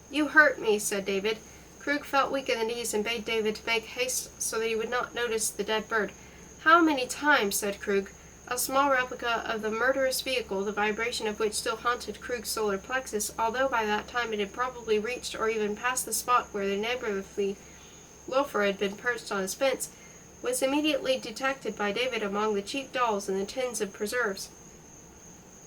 "You hurt me," said David. Krug felt weak in the knees and bade David make haste so that he would not notice the dead bird. "How many times," said Krug. A small replica of the murderous vehicle, the vibration of which still haunted Krug's solar plexus, although by that time it had probably reached or even passed the spot where the neighborly loafer had been perched on his fence, was immediately detected by David among the cheap dolls and the tins of preserves.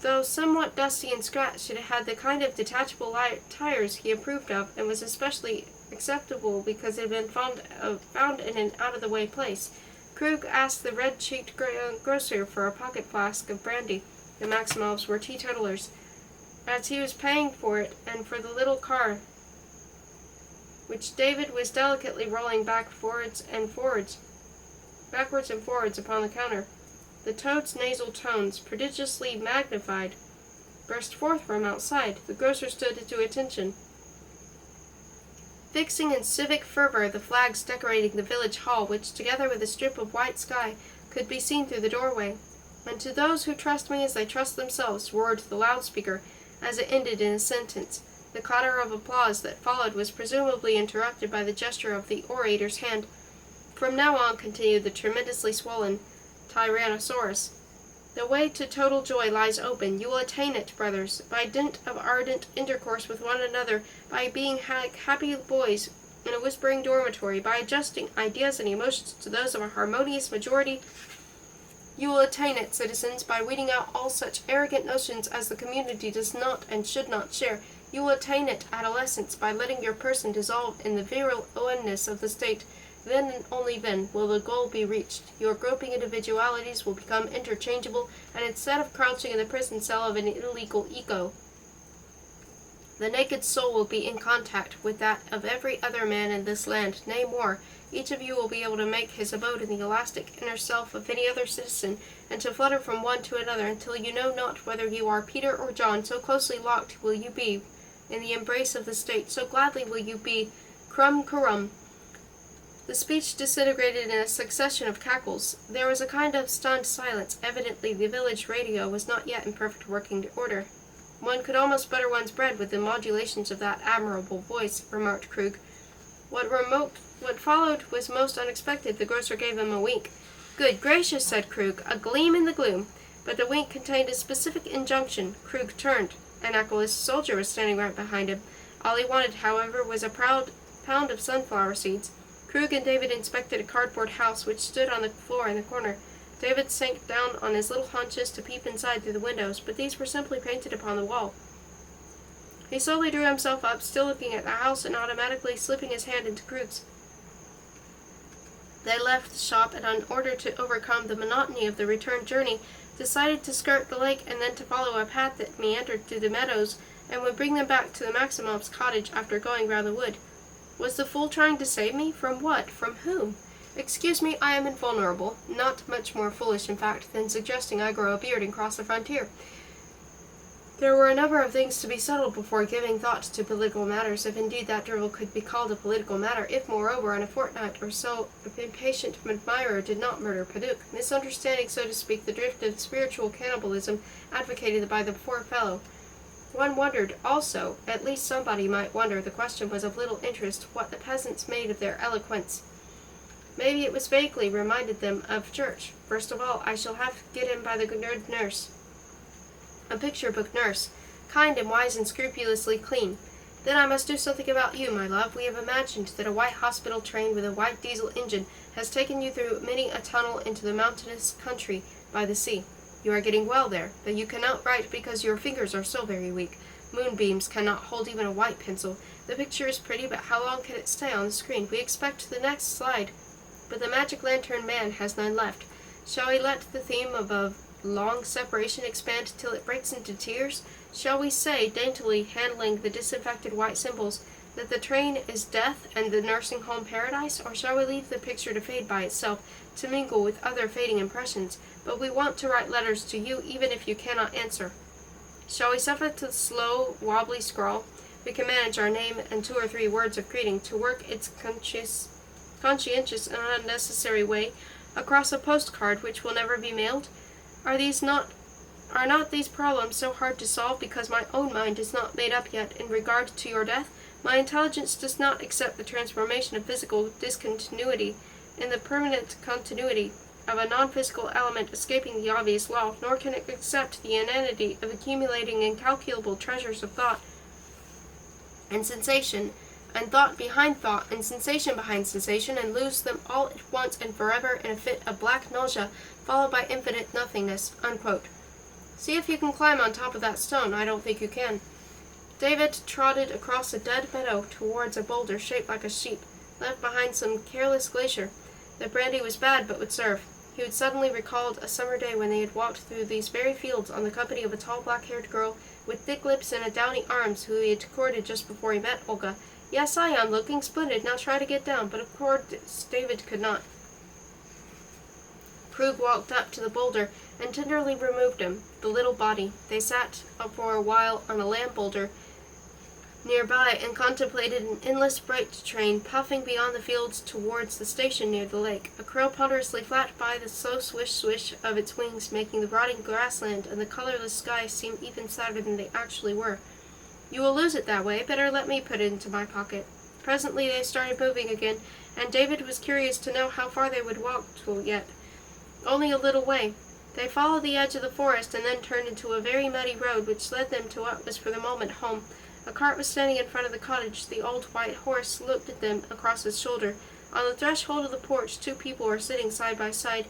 Though somewhat dusty and scratched, it had the kind of detachable tires he approved of, and was especially acceptable because it had been found in an out-of-the-way place. Krug asked the red-cheeked grocer for a pocket flask of brandy. The Maximovs were teetotalers. As he was paying for it and for the little car, which David was delicately rolling backwards and forwards upon the counter, the toad's nasal tones, prodigiously magnified, burst forth from outside. The grocer stood to attention, fixing in civic fervor the flags decorating the village hall, which, together with a strip of white sky, could be seen through the doorway. "And to those who trust me as they trust themselves," roared the loudspeaker, as it ended in a sentence. The clatter of applause that followed was presumably interrupted by the gesture of the orator's hand. "From now on," continued the tremendously swollen Tyrannosaurus, "the way to total joy lies open. You will attain it, brothers, by dint of ardent intercourse with one another, by being happy boys in a whispering dormitory, by adjusting ideas and emotions to those of a harmonious majority. You will attain it, citizens, by weeding out all such arrogant notions as the community does not and should not share. You will attain it, adolescents, by letting your person dissolve in the virile oneness of the state. Then and only then will the goal be reached. Your groping individualities will become interchangeable, and instead of crouching in the prison cell of an illegal ego, the naked soul will be in contact with that of every other man in this land. Nay, more, each of you will be able to make his abode in the elastic inner self of any other citizen, and to flutter from one to another until you know not whether you are Peter or John. So closely locked will you be in the embrace of the state, so gladly will you be crum. The speech disintegrated in a succession of cackles. There was a kind of stunned silence. Evidently the village radio was not yet in perfect working order. "One could almost butter one's bread with the modulations of that admirable voice," remarked Krug. What followed was most unexpected. The grocer gave him a wink. "Good gracious," said Krug, a gleam in the gloom. But the wink contained a specific injunction. Krug turned. An Echoist soldier was standing right behind him. All he wanted, however, was a pound of sunflower seeds. Krug and David inspected a cardboard house which stood on the floor in the corner. David sank down on his little haunches to peep inside through the windows, but these were simply painted upon the wall. He slowly drew himself up, still looking at the house and automatically slipping his hand into Krug's. They left the shop and, in order to overcome the monotony of the return journey, decided to skirt the lake and then to follow a path that meandered through the meadows and would bring them back to the Maximov's cottage after going round the wood. Was the fool trying to save me? From what? From whom? "Excuse me, I am invulnerable. Not much more foolish, in fact, than suggesting I grow a beard and cross the frontier." There were a number of things to be settled before giving thought to political matters, if indeed that drivel could be called a political matter, if, moreover, in a fortnight or so, an impatient admirer did not murder Paduk, misunderstanding, so to speak, the drift of spiritual cannibalism advocated by the poor fellow. One wondered, also, at least somebody might wonder, the question was of little interest, what the peasants made of their eloquence. Maybe it was vaguely reminded them of church. First of all, I shall have to get in by the nurse. A picture book nurse, kind and wise and scrupulously clean. Then I must do something about you, my love. We have imagined that a white hospital train with a white diesel engine has taken you through many a tunnel into the mountainous country by the sea. You are getting well there, but you cannot write because your fingers are so very weak. Moonbeams cannot hold even a white pencil. The picture is pretty, but how long can it stay on the screen? We expect the next slide, but the magic lantern man has none left. Shall we let the theme of a long separation expand till it breaks into tears? Shall we say, daintily handling the disinfected white symbols, That the train is death and the nursing home paradise, or shall we leave the picture to fade by itself, to mingle with other fading impressions? But we want to write letters to you even if you cannot answer. Shall we suffer the slow, wobbly scrawl? We can manage our name and 2 or 3 words of greeting to work its conscientious and unnecessary way across a postcard which will never be mailed? Are not these problems so hard to solve because my own mind is not made up yet in regard to your death? My intelligence does not accept the transformation of physical discontinuity in the permanent continuity of a non-physical element escaping the obvious law, nor can it accept the inanity of accumulating incalculable treasures of thought and sensation, and thought behind thought, and sensation behind sensation, and lose them all at once and forever in a fit of black nausea, followed by infinite nothingness." Unquote. "See if you can climb on top of that stone. I don't think you can." David trotted across a dead meadow towards a boulder shaped like a sheep, left behind some careless glacier. The brandy was bad, but would serve. He had suddenly recalled a summer day when they had walked through these very fields on the company of a tall black-haired girl with thick lips and a downy arms who he had courted just before he met Olga. "Yes, I am looking splendid. Now try to get down." But of course David could not. Krug walked up to the boulder and tenderly removed him, the little body. They sat for a while on a lamb boulder nearby and contemplated an endless freight train puffing beyond the fields towards the station near the lake. A crow ponderously flapped by, the slow swish-swish of its wings making the rotting grassland and the colorless sky seem even sadder than they actually were. "You will lose it that way. Better let me put it into my pocket." Presently they started moving again, and David was curious to know how far they would walk to yet. Only a little way. They followed the edge of the forest and then turned into a very muddy road which led them to what was for the moment home. A cart was standing in front of the cottage. The old white horse looked at them across his shoulder. On the threshold of the porch 2 people were sitting side by side.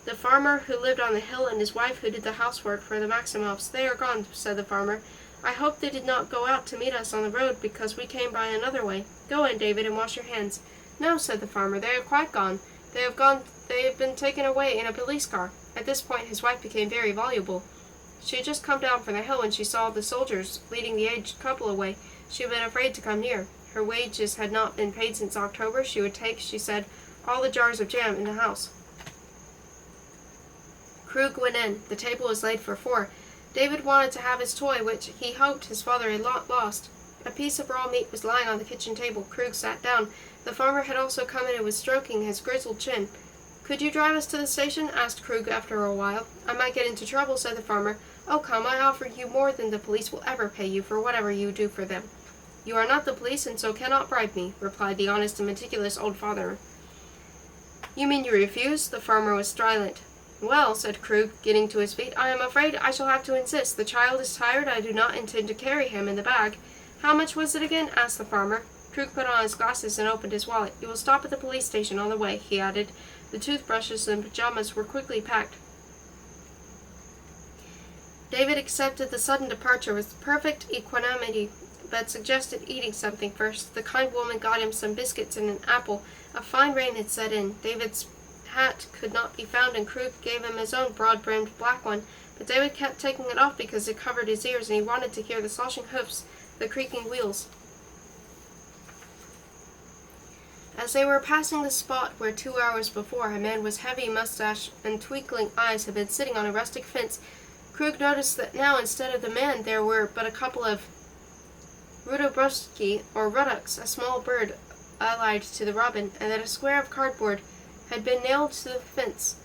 The farmer who lived on the hill and his wife who did the housework for the Maximovs. "They are gone," said the farmer. "I hope they did not go out to meet us on the road because we came by another way. Go in, David, and wash your hands." "No," said the farmer, "they are quite gone. They have been taken away in a police car." At this point his wife became very voluble. She had just come down from the hill when she saw the soldiers leading the aged couple away. She had been afraid to come near. Her wages had not been paid since October. She would take, she said, all the jars of jam in the house. Krug went in. The table was laid for 4. David wanted to have his toy, which he hoped his father had lost. A piece of raw meat was lying on the kitchen table. Krug sat down. The farmer had also come in and was stroking his grizzled chin. "Could you drive us to the station?" asked Krug after a while. "I might get into trouble," said the farmer. "Oh, come, I offer you more than the police will ever pay you for whatever you do for them." "You are not the police and so cannot bribe me," replied the honest and meticulous old father. "You mean you refuse?" The farmer was silent. "Well," said Krug, getting to his feet, "I am afraid I shall have to insist. The child is tired. I do not intend to carry him in the bag." "How much was it again?" asked the farmer. Krug put on his glasses and opened his wallet. "You will stop at the police station on the way," he added. The toothbrushes and pajamas were quickly packed. David accepted the sudden departure with perfect equanimity, but suggested eating something first. The kind woman got him some biscuits and an apple. A fine rain had set in. David's hat could not be found, and Krug gave him his own broad-brimmed black one, but David kept taking it off because it covered his ears, and he wanted to hear the sloshing hoofs, the creaking wheels. As they were passing the spot where 2 hours before a man with heavy mustache and twinkling eyes had been sitting on a rustic fence, Krug noticed that now instead of the man there were but a couple of rudobruski, or ruddocks, a small bird allied to the robin, and that a square of cardboard had been nailed to the fence.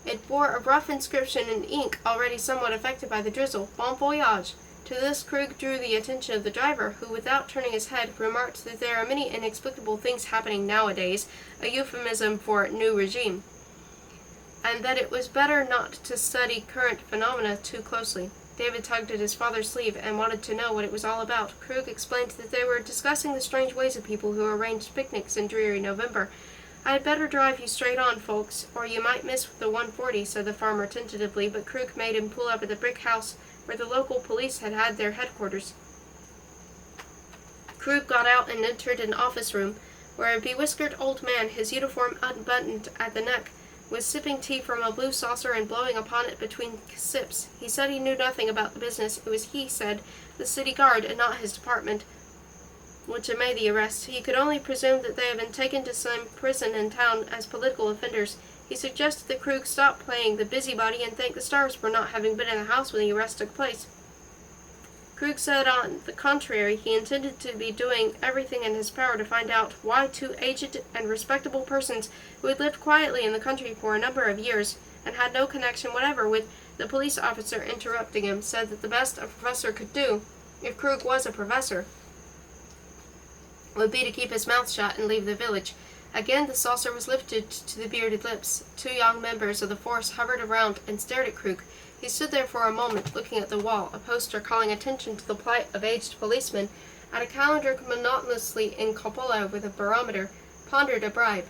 It bore a rough inscription in ink already somewhat affected by the drizzle, "Bon voyage." To this Krug drew the attention of the driver, who, without turning his head, remarked that there are many inexplicable things happening nowadays, a euphemism for new regime, and that it was better not to study current phenomena too closely. David tugged at his father's sleeve and wanted to know what it was all about. Krug explained that they were discussing the strange ways of people who arranged picnics in dreary November. "I had better drive you straight on, folks, or you might miss the 140, said the farmer tentatively, but Krug made him pull up at the brick house where the local police had had their headquarters. Krug got out and entered an office room, where a bewhiskered old man, his uniform unbuttoned at the neck, was sipping tea from a blue saucer and blowing upon it between sips. He said he knew nothing about the business. It was, he said, the city guard and not his department. which had made the arrest. He could only presume that they had been taken to some prison in town as political offenders. He suggested that Krug stop playing the busybody and thank the stars for not having been in the house when the arrest took place. Krug said on the contrary, he intended to be doing everything in his power to find out why two aged and respectable persons who had lived quietly in the country for a number of years and had no connection whatever with the police officer interrupting him, said that the best a professor could do, if Krug was a professor, would be to keep his mouth shut and leave the village. Again the saucer was lifted to the bearded lips. Two young members of the force hovered around and stared at Krug. He stood there for a moment, looking at the wall, a poster calling attention to the plight of aged policemen, at a calendar monotonously in cupola with a barometer, pondered a bribe,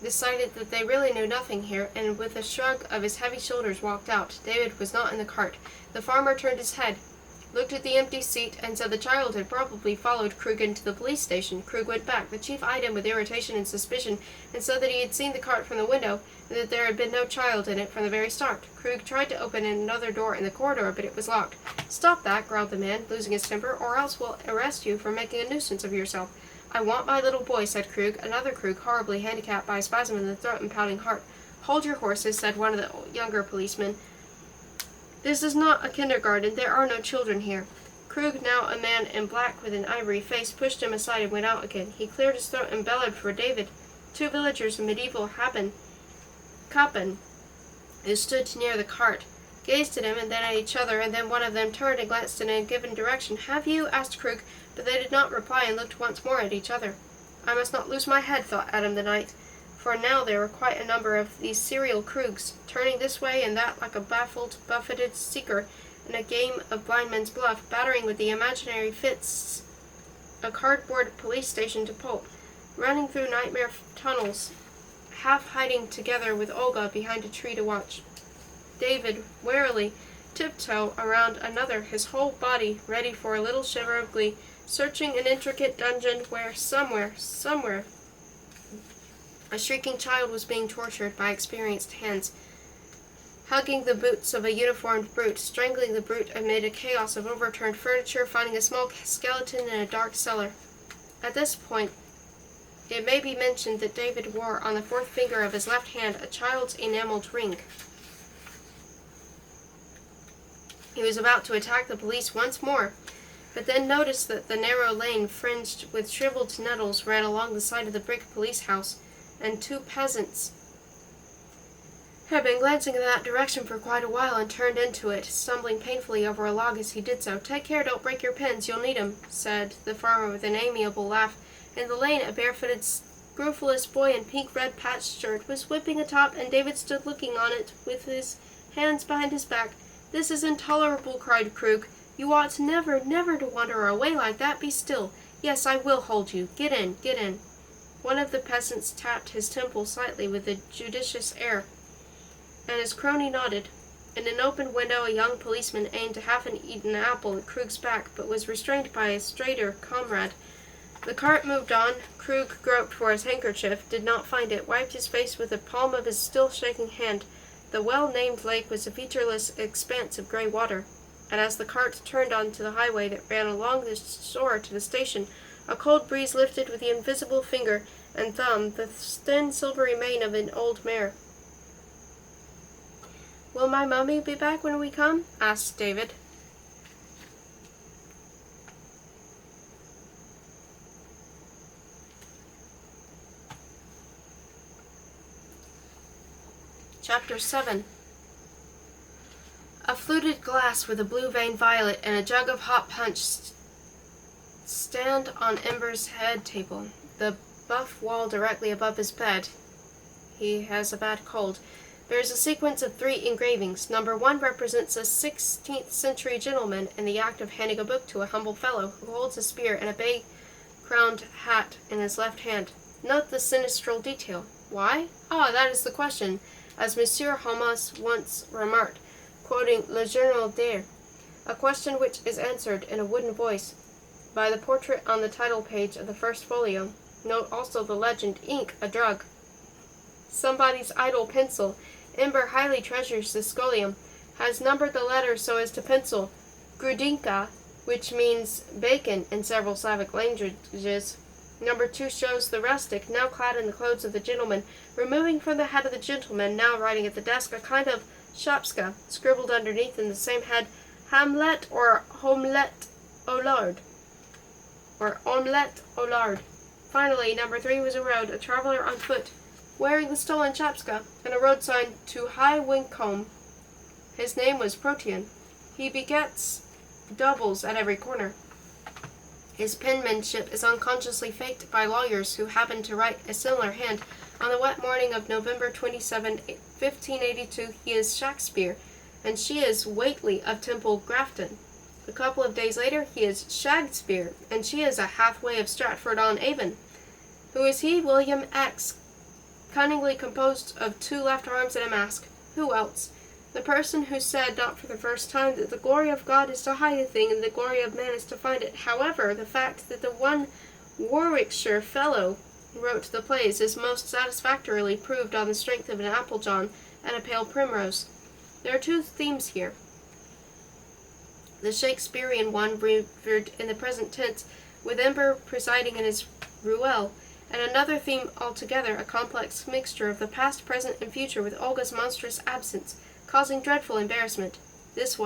decided that they really knew nothing here, and with a shrug of his heavy shoulders walked out. David was not in the cart. The farmer turned his head, looked at the empty seat, and said the child had probably followed Krug into the police station. Krug went back. The chief eyed him with irritation and suspicion, and said that he had seen the cart from the window, and that there had been no child in it from the very start. Krug tried to open another door in the corridor, but it was locked. "Stop that," growled the man, losing his temper, "or else we'll arrest you for making a nuisance of yourself." "I want my little boy," said Krug, another Krug horribly handicapped by a spasm in the throat and pounding heart. "Hold your horses," said one of the younger policemen. "This is not a kindergarten. There are no children here." Krug, now a man in black with an ivory face, pushed him aside and went out again. He cleared his throat and bellowed for David. Two villagers of medieval Kappen, who stood near the cart, gazed at him and then at each other, and then one of them turned and glanced in a given direction. "Have you?" asked Krug, but they did not reply and looked once more at each other. "I must not lose my head," thought Adam the Ninth, for now there were quite a number of these serial Krugs, turning this way and that like a buffeted seeker in a game of blindman's buff, battering with the imaginary fists a cardboard police station to pulp, running through nightmare tunnels, half hiding together with Olga behind a tree to watch. David warily tiptoe around another, his whole body ready for a little shiver of glee, searching an intricate dungeon where somewhere, a shrieking child was being tortured by experienced hands, hugging the boots of a uniformed brute, strangling the brute amid a chaos of overturned furniture, finding a small skeleton in a dark cellar. At this point, it may be mentioned that David wore on the fourth finger of his left hand a child's enameled ring. He was about to attack the police once more, but then noticed that the narrow lane fringed with shriveled nettles ran along the side of the brick police house, and two peasants had been glancing in that direction for quite a while and turned into it, stumbling painfully over a log as he did so. "Take care, don't break your pins, you'll need 'em," said the farmer with an amiable laugh. In the lane, a barefooted, scrofulous boy in pink-red patched shirt was whipping a top, and David stood looking on it with his hands behind his back. "This is intolerable," cried Krug. "You ought never to wander away like that. Be still. Yes, I will hold you. Get in, get in." One of the peasants tapped his temple slightly with a judicious air, and his crony nodded. In an open window, a young policeman aimed a half-eaten apple at Krug's back, but was restrained by a straighter comrade. The cart moved on. Krug groped for his handkerchief, did not find it, wiped his face with the palm of his still-shaking hand. The well-named lake was a featureless expanse of gray water, and as the cart turned onto the highway that ran along the shore to the station, a cold breeze lifted with the invisible finger and thumb the thin silvery mane of an old mare. "Will my mummy be back when we come?" asked David. Chapter 7. A fluted glass with a blue-veined violet and a jug of hot punch stand on Ember's head table, the buff wall directly above his bed. He has a bad cold. Bears a sequence of 3 engravings. Number 1 represents a 16th century gentleman in the act of handing a book to a humble fellow who holds a spear and a bay-crowned hat in his left hand. Note the sinistral detail. Why? That is the question, as Monsieur Hamas once remarked, quoting Le Journal d'Hier, a question which is answered in a wooden voice by the portrait on the title page of the first folio. Note also the legend, "Ink, a drug." Somebody's idle pencil. Ember highly treasures the scholium, has numbered the letters so as to pencil Grudinka which means bacon in several Slavic languages. Number 2 shows the rustic, now clad in the clothes of the gentleman, removing from the head of the gentleman, now writing at the desk, a kind of shapska, scribbled underneath in the same head, Hamlet or Homlet o Lord, or Omelette o Lard. Finally, number 3 was a road, a traveler on foot, wearing the stolen shapska, and a road sign to High Wincombe. His name was Protean. He begets doubles at every corner. His penmanship is unconsciously faked by lawyers who happen to write a similar hand. On the wet morning of November 27, 1582, he is Shakespeare, and she is Whately of Temple Grafton. A couple of days later, he is Shakespeare, and she is a Hathaway of Stratford-on-Avon. Who is he? William X, cunningly composed of 2 left arms and a mask. Who else? The person who said, not for the first time, that the glory of God is to hide a thing and the glory of man is to find it. However, the fact that the one Warwickshire fellow wrote the plays is most satisfactorily proved on the strength of an apple-john and a pale primrose. There are 2 themes here. The Shakespearean one revered in the present tense, with Ember presiding in his ruelle, and another theme altogether, a complex mixture of the past, present, and future, with Olga's monstrous absence, causing dreadful embarrassment. This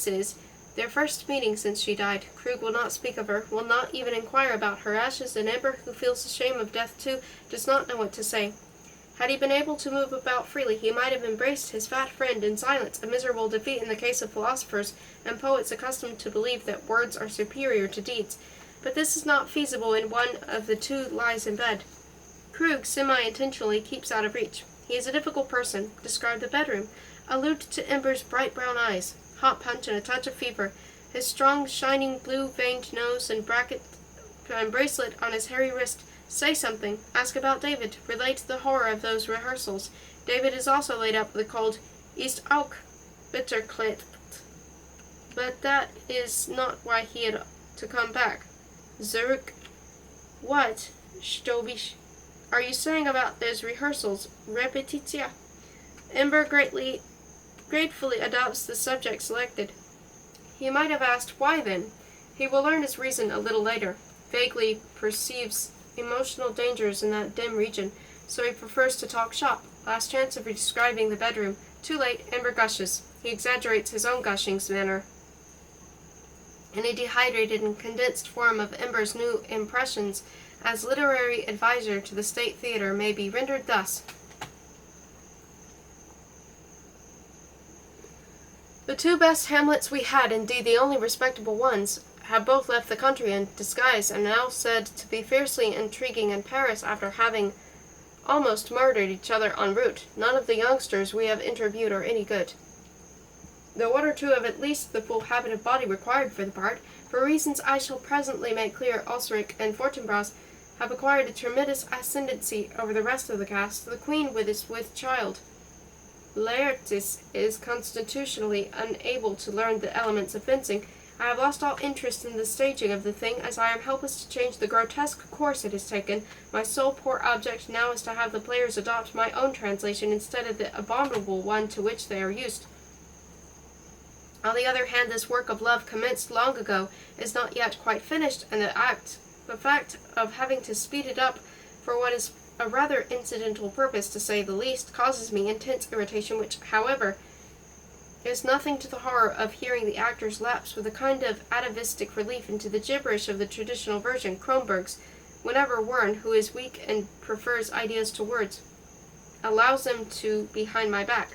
is, their first meeting since she died. Krug will not speak of her, will not even inquire about her ashes, and Ember, who feels the shame of death too, does not know what to say. Had he been able to move about freely, he might have embraced his fat friend in silence, a miserable defeat in the case of philosophers and poets accustomed to believe that words are superior to deeds. But this is not feasible in one of the 2 lies in bed. Krug, semi-intentionally, keeps out of reach. He is a difficult person. Describe the bedroom. Allude to Ember's bright brown eyes, hot punch and a touch of fever, his strong, shining, blue-veined nose and bracelet on his hairy wrist. Say something. Ask about David. Relate the horror of those rehearsals. David is also laid up with a cold. Ist auch bitterklebt. But that is not why he had to come back. Zurück. What, Stobisch, are you saying about those rehearsals? Repetitia. Ember gratefully adopts the subject selected. He might have asked, why then? He will learn his reason a little later. Vaguely perceives emotional dangers in that dim region, so he prefers to talk shop. Last chance of describing the bedroom. Too late, Ember gushes. He exaggerates his own gushing's manner. In a dehydrated and condensed form of Ember's new impressions as literary advisor to the State Theatre may be rendered thus. The 2 best Hamlets we had, indeed the only respectable ones, have both left the country in disguise and are now said to be fiercely intriguing in Paris after having almost murdered each other en route. None of the youngsters we have interviewed are any good, though 1 or 2 have at least the full habit of body required for the part. For reasons I shall presently make clear, Ulrich and Fortinbras have acquired a tremendous ascendancy over the rest of the cast, the Queen with child. Laertes is constitutionally unable to learn the elements of fencing. I have lost all interest in the staging of the thing, as I am helpless to change the grotesque course it has taken. My sole poor object now is to have the players adopt my own translation instead of the abominable one to which they are used. On the other hand, this work of love, commenced long ago, is not yet quite finished, and the fact of having to speed it up for what is a rather incidental purpose, to say the least, causes me intense irritation, which, however, is nothing to the horror of hearing the actors lapse with a kind of atavistic relief into the gibberish of the traditional version, Kronberg's, whenever Wern, who is weak and prefers ideas to words, allows them to behind my back.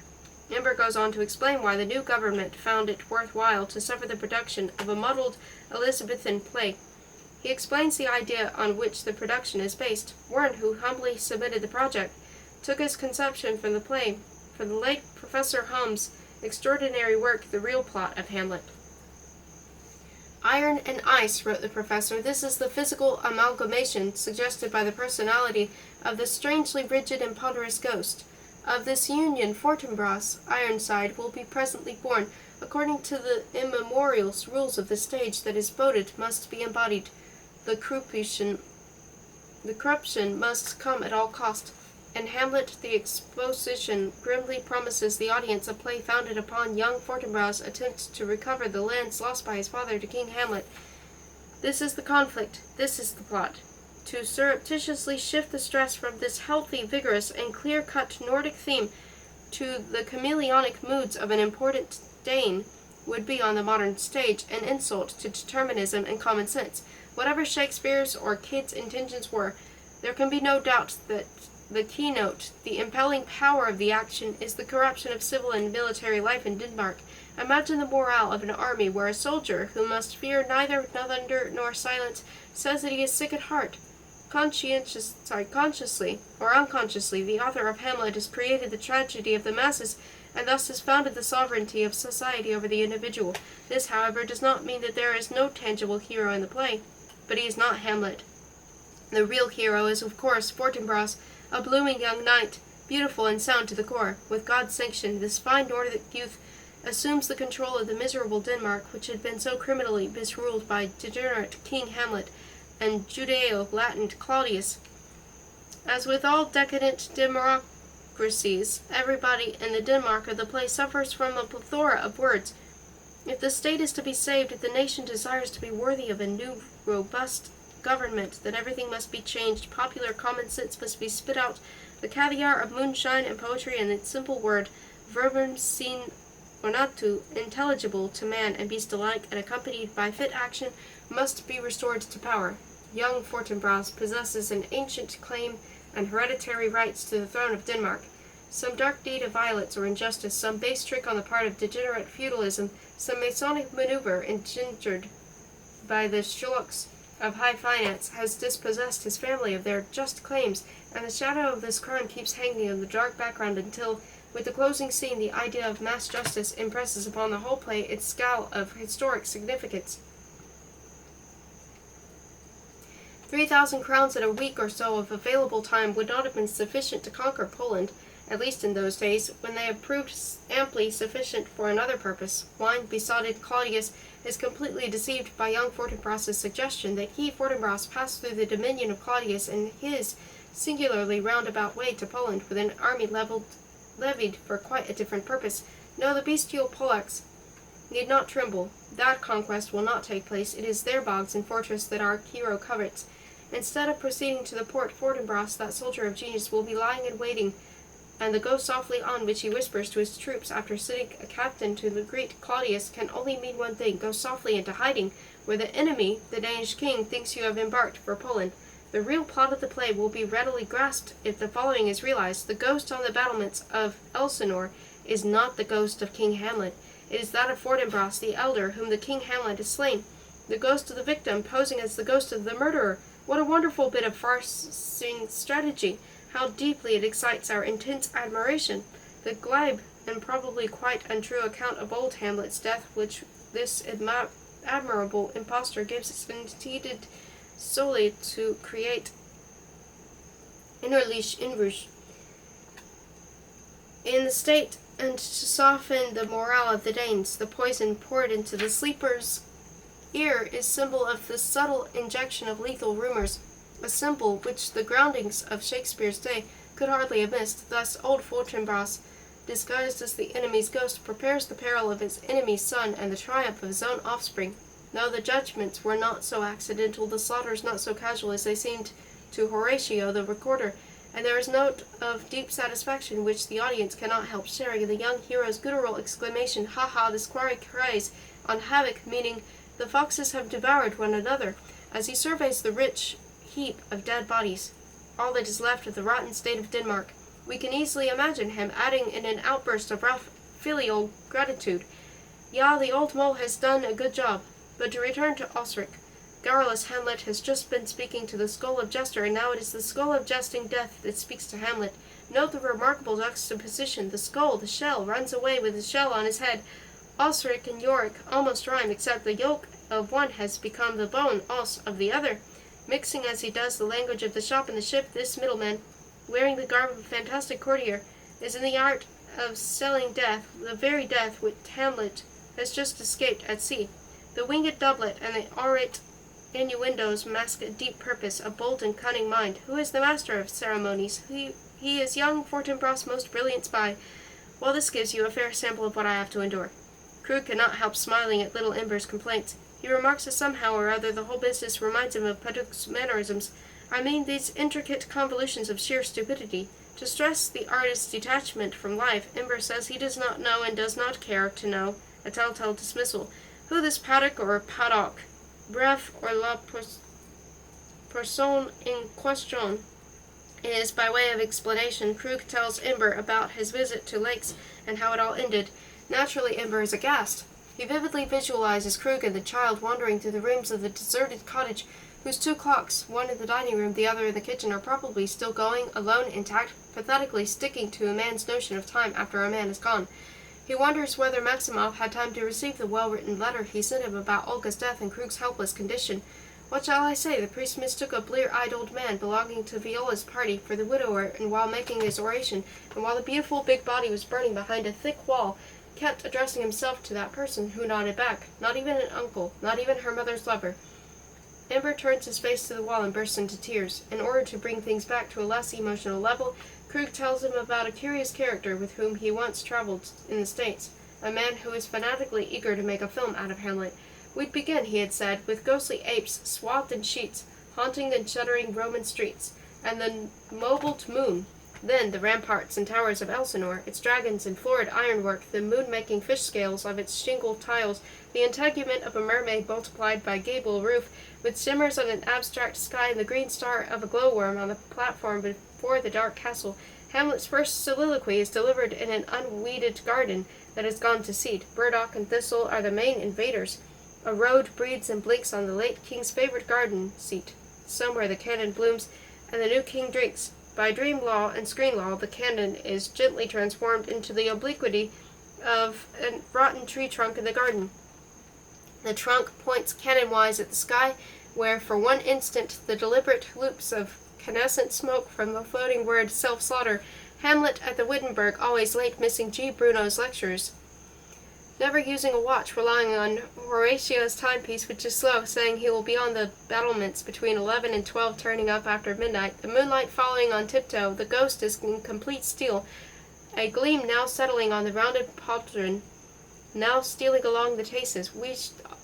Ember goes on to explain why the new government found it worthwhile to suffer the production of a muddled Elizabethan play. He explains the idea on which the production is based. Wern, who humbly submitted the project, took his conception from the play, from the late Professor Hum's extraordinary work, The Real Plot of Hamlet. Iron and ice, wrote the professor, this is the physical amalgamation suggested by the personality of the strangely rigid and ponderous ghost. Of this union, Fortinbras, Ironside, will be presently born, according to the immemorial rules of the stage that is voted must be embodied. The corruption must come at all cost. In Hamlet, the exposition grimly promises the audience a play founded upon young Fortinbras's attempt to recover the lands lost by his father to King Hamlet. This is the conflict. This is the plot. To surreptitiously shift the stress from this healthy, vigorous, and clear-cut Nordic theme to the chameleonic moods of an important Dane would be on the modern stage an insult to determinism and common sense. Whatever Shakespeare's or Kidd's intentions were, there can be no doubt that the keynote, the impelling power of the action, is the corruption of civil and military life in Denmark. Imagine the morale of an army where a soldier, who must fear neither thunder nor silence, says that he is sick at heart. Consciously or unconsciously, the author of Hamlet has created the tragedy of the masses, and thus has founded the sovereignty of society over the individual. This, however, does not mean that there is no tangible hero in the play, but he is not Hamlet. The real hero is, of course, Fortinbras, a blooming young knight, beautiful and sound to the core. With God's sanction, this fine Nordic youth assumes the control of the miserable Denmark, which had been so criminally misruled by degenerate King Hamlet and Judeo-Latin Claudius. As with all decadent democracies, everybody in the Denmark of the play suffers from a plethora of words. If the state is to be saved, if the nation desires to be worthy of a new, robust government, then everything must be changed, popular common sense must be spit out, the caviar of moonshine and poetry and its simple word, verbum sine ornatu, intelligible to man and beast alike, and accompanied by fit action, must be restored to power. Young Fortinbras possesses an ancient claim and hereditary rights to the throne of Denmark. Some dark deed of violence or injustice, some base trick on the part of degenerate feudalism, some Masonic maneuver engendered by the shulks of high finance has dispossessed his family of their just claims, and the shadow of this crime keeps hanging in the dark background until, with the closing scene, the idea of mass justice impresses upon the whole play its scowl of historic significance. 3,000 crowns in a week or so of available time would not have been sufficient to conquer Poland, at least in those days, when they have proved amply sufficient for another purpose. Wine-besotted Claudius is completely deceived by young Fortinbras's suggestion that he, Fortinbras, passed through the dominion of Claudius in his singularly roundabout way to Poland with an army levied for quite a different purpose. No, the bestial Polacks need not tremble. That conquest will not take place. It is their bogs and fortress that our hero covets. Instead of proceeding to the port, Fortinbras, that soldier of genius, will be lying in waiting, and the go softly on which he whispers to his troops after sitting a captain to the great Claudius can only mean one thing: go softly into hiding, where the enemy, the Danish king, thinks you have embarked for Poland. The real plot of the play will be readily grasped if the following is realized. The ghost on the battlements of Elsinore is not the ghost of King Hamlet. It is that of Fortinbras the elder, whom the King Hamlet has slain. The ghost of the victim posing as the ghost of the murderer. What a wonderful bit of farcing strategy! How deeply it excites our intense admiration! The glib and probably quite untrue account of old Hamlet's death, which this admirable impostor gives, is intended solely to create innerliche inrush in the state and to soften the morale of the Danes. The poison poured into the sleeper's ear is symbol of the subtle injection of lethal rumors, a symbol which the groundings of Shakespeare's day could hardly have missed. Thus old Fortinbras, disguised as the enemy's ghost, prepares the peril of his enemy's son and the triumph of his own offspring. No, the judgments were not so accidental, the slaughters not so casual as they seemed to Horatio the recorder, and there is a note of deep satisfaction which the audience cannot help sharing in the young hero's guttural exclamation, "Ha ha!" The squire cries on havoc, meaning the foxes have devoured one another, as he surveys the rich heap of dead bodies, all that is left of the rotten state of Denmark. We can easily imagine him adding in an outburst of rough filial gratitude, "Ja, the old mole has done a good job." But to return to Osric. Garrulous Hamlet has just been speaking to the skull of Jester, and now it is the skull of jesting Death that speaks to Hamlet. Note the remarkable juxtaposition. The skull, the shell, runs away with the shell on his head. Osric and Yorick almost rhyme, except the yolk of one has become the bone os of the other. Mixing as he does the language of the shop and the ship, this middleman, wearing the garb of a fantastic courtier, is in the art of selling death, the very death which Hamlet has just escaped at sea. The winged doublet and the orate innuendos mask a deep purpose, a bold and cunning mind. Who is the master of ceremonies? He is young Fortinbras's most brilliant spy. Well, this gives you a fair sample of what I have to endure." Krug cannot help smiling at little Ember's complaints. He remarks that somehow or other the whole business reminds him of Paduk's mannerisms. I mean, these intricate convolutions of sheer stupidity. To stress the artist's detachment from life, Ember says he does not know and does not care to know, a telltale dismissal. Who this Paduk or Paddock, bref, or la personne in question is, by way of explanation, Krug tells Ember about his visit to Lakes and how it all ended. Naturally, Ember is aghast. He vividly visualizes Krug and the child wandering through the rooms of the deserted cottage, whose 2 clocks, one in the dining room, the other in the kitchen, are probably still going, alone, intact, pathetically sticking to a man's notion of time after a man is gone. He wonders whether Maximov had time to receive the well-written letter he sent him about Olga's death and Krug's helpless condition. What shall I say? The priest mistook a blear-eyed old man belonging to Viola's party for the widower, and while making his oration, and while the beautiful big body was burning behind a thick wall, kept addressing himself to that person, who nodded back. Not even an uncle, not even her mother's lover. Ember turns his face to the wall and bursts into tears. In order to bring things back to a less emotional level, Krug tells him about a curious character with whom he once traveled in the States, a man who is fanatically eager to make a film out of Hamlet. We'd begin, he had said, with ghostly apes swathed in sheets, haunting and shuddering Roman streets, and the mobile moon. Then the ramparts and towers of Elsinore, its dragons and florid ironwork, the moon-making fish scales of its shingled tiles, the integument of a mermaid multiplied by gable roof, with shimmers of an abstract sky and the green star of a glowworm on the platform before the dark castle. Hamlet's first soliloquy is delivered in an unweeded garden that has gone to seed. Burdock and thistle are the main invaders. A road breeds and blinks on the late king's favorite garden seat, somewhere the cannon blooms, and the new king drinks. By dream law and screen law, the cannon is gently transformed into the obliquity of a rotten tree trunk in the garden. The trunk points cannon-wise at the sky, where for one instant the deliberate loops of canescent smoke from the floating word self-slaughter. Hamlet at the Wittenberg, always late, missing G. Bruno's lectures. Never using a watch, relying on Horatio's timepiece, which is slow, saying he will be on the battlements between 11 and 12, turning up after midnight. The moonlight following on tiptoe, the ghost is in complete steel, a gleam now settling on the rounded pauldron, now stealing along the chases. We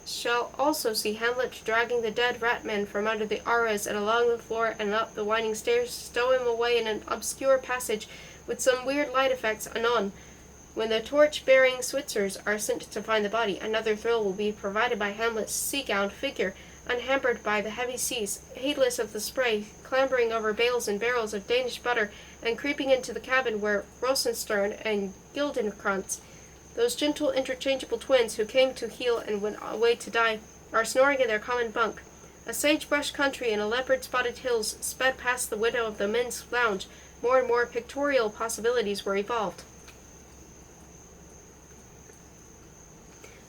shall also see Hamlet dragging the dead ratman from under the arras and along the floor and up the winding stairs, stow him away in an obscure passage, with some weird light effects anon. When the torch-bearing Switzers are sent to find the body, another thrill will be provided by Hamlet's sea-gowned figure, unhampered by the heavy seas, heedless of the spray, clambering over bales and barrels of Danish butter, and creeping into the cabin where Rosenstern and Gildenkrantz, those gentle interchangeable twins who came to heal and went away to die, are snoring in their common bunk. A sagebrush country and a leopard-spotted hills sped past the window of the men's lounge. More and more pictorial possibilities were evolved.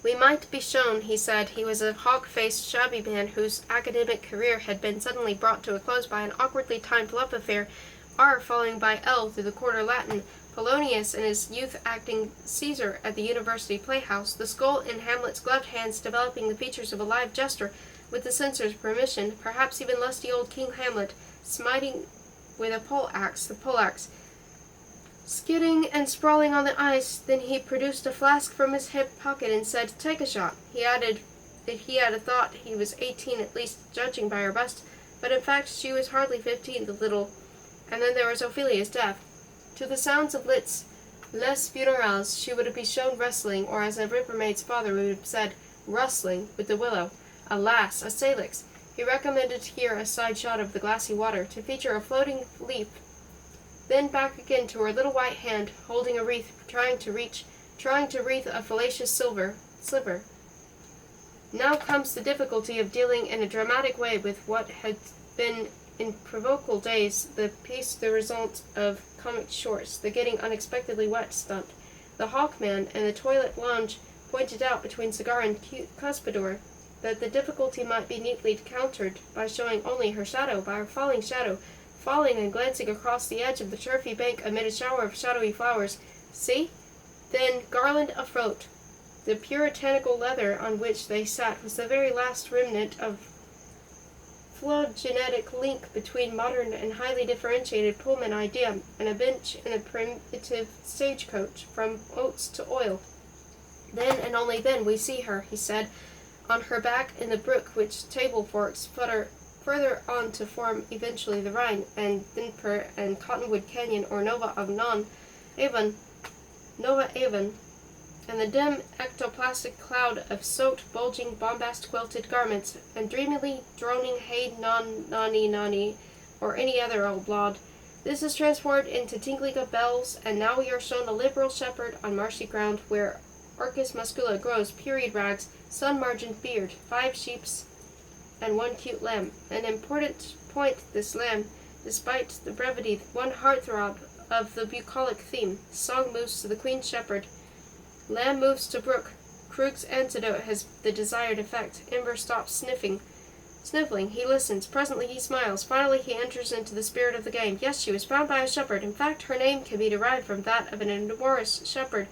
We might be shown, he said, he was a hog-faced, shabby man whose academic career had been suddenly brought to a close by an awkwardly timed love affair, R falling by L through the quarter Latin, Polonius in his youth acting Caesar at the university playhouse, the skull in Hamlet's gloved hands developing the features of a live jester, with the censor's permission, perhaps even lusty old King Hamlet, smiting with a pole-axe, the pole-axe, skidding and sprawling on the ice. Then he produced a flask from his hip pocket and said, "Take a shot." He added that he had thought he was 18 at least, judging by her bust, but in fact she was hardly 15, the little. And then there was Ophelia's death. To the sounds of Liszt's Les Funérailles she would be shown wrestling, or as a ripper-maid's father would have said, rustling, with the willow. Alas, a salix! He recommended here a side shot of the glassy water, to feature a floating leaf. Then back again to her little white hand, holding a wreath, trying to wreath a fallacious sliver. Now comes the difficulty of dealing in a dramatic way with what had been in provocal days the result of comic shorts, the getting unexpectedly wet stunt. The Hawkman and the toilet lounge pointed out between cigar and cuspidor that the difficulty might be neatly countered by showing only her shadow, by her falling shadow, falling and glancing across the edge of the turfy bank amid a shower of shadowy flowers. See? Then, garland afloat. The puritanical leather on which they sat was the very last remnant of phylogenetic link between modern and highly differentiated Pullman idea and a bench in a primitive stagecoach, from oats to oil. Then and only then we see her, he said, on her back in the brook which table forks further on to form eventually the Rhine, and Dnieper and Cottonwood Canyon, or Nova Avon, and the dim ectoplastic cloud of soaked, bulging, bombast-quilted garments, and dreamily droning hey non nani nani, or any other old blod. This is transformed into tinkling of bells, and now we are shown a liberal shepherd on marshy ground where Orchis muscula grows, period rags, sun-margined beard, 5 sheeps, and 1 cute lamb. An important point, this lamb, despite the brevity, one heartthrob of the bucolic theme. Song moves to the queen shepherd. Lamb moves to brook. Krug's antidote has the desired effect. Ember stops sniffling. He listens. Presently he smiles. Finally he enters into the spirit of the game. Yes, she was found by a shepherd. In fact, her name can be derived from that of an enormous shepherd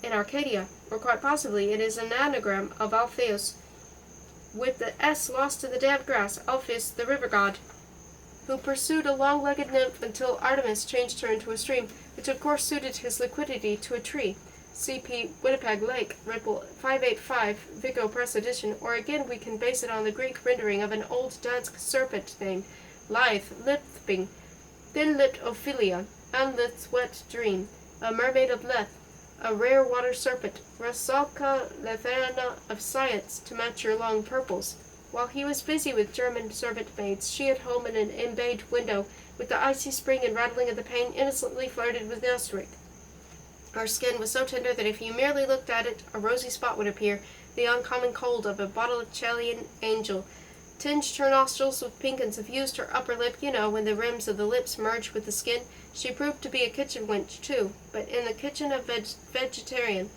in Arcadia, or quite possibly it is an anagram of Alpheus, with the S lost in the damp grass. Alpheus, the river god, who pursued a long-legged nymph until Artemis changed her into a stream, which of course suited his liquidity to a tree. C.P. Winnipeg Lake, Ripple 585, Vigo Press edition, or again we can base it on the Greek rendering of an old Dansk serpent named Lithe, Lithbing, thin-lipped Ophelia, Anlith's wet dream, a mermaid of Leth, a rare water serpent, Rusalka Letherna of science, to match your long purples. While he was busy with German servant maids, she at home in an embayed window, with the icy spring and rattling of the pane, innocently flirted with Nostrik. Her skin was so tender that if you merely looked at it, a rosy spot would appear, the uncommon cold of a Botticellian angel. Tinged her nostrils with pink and suffused her upper lip, when the rims of the lips merged with the skin. She proved to be a kitchen wench, too, but in the kitchen of vegetarian.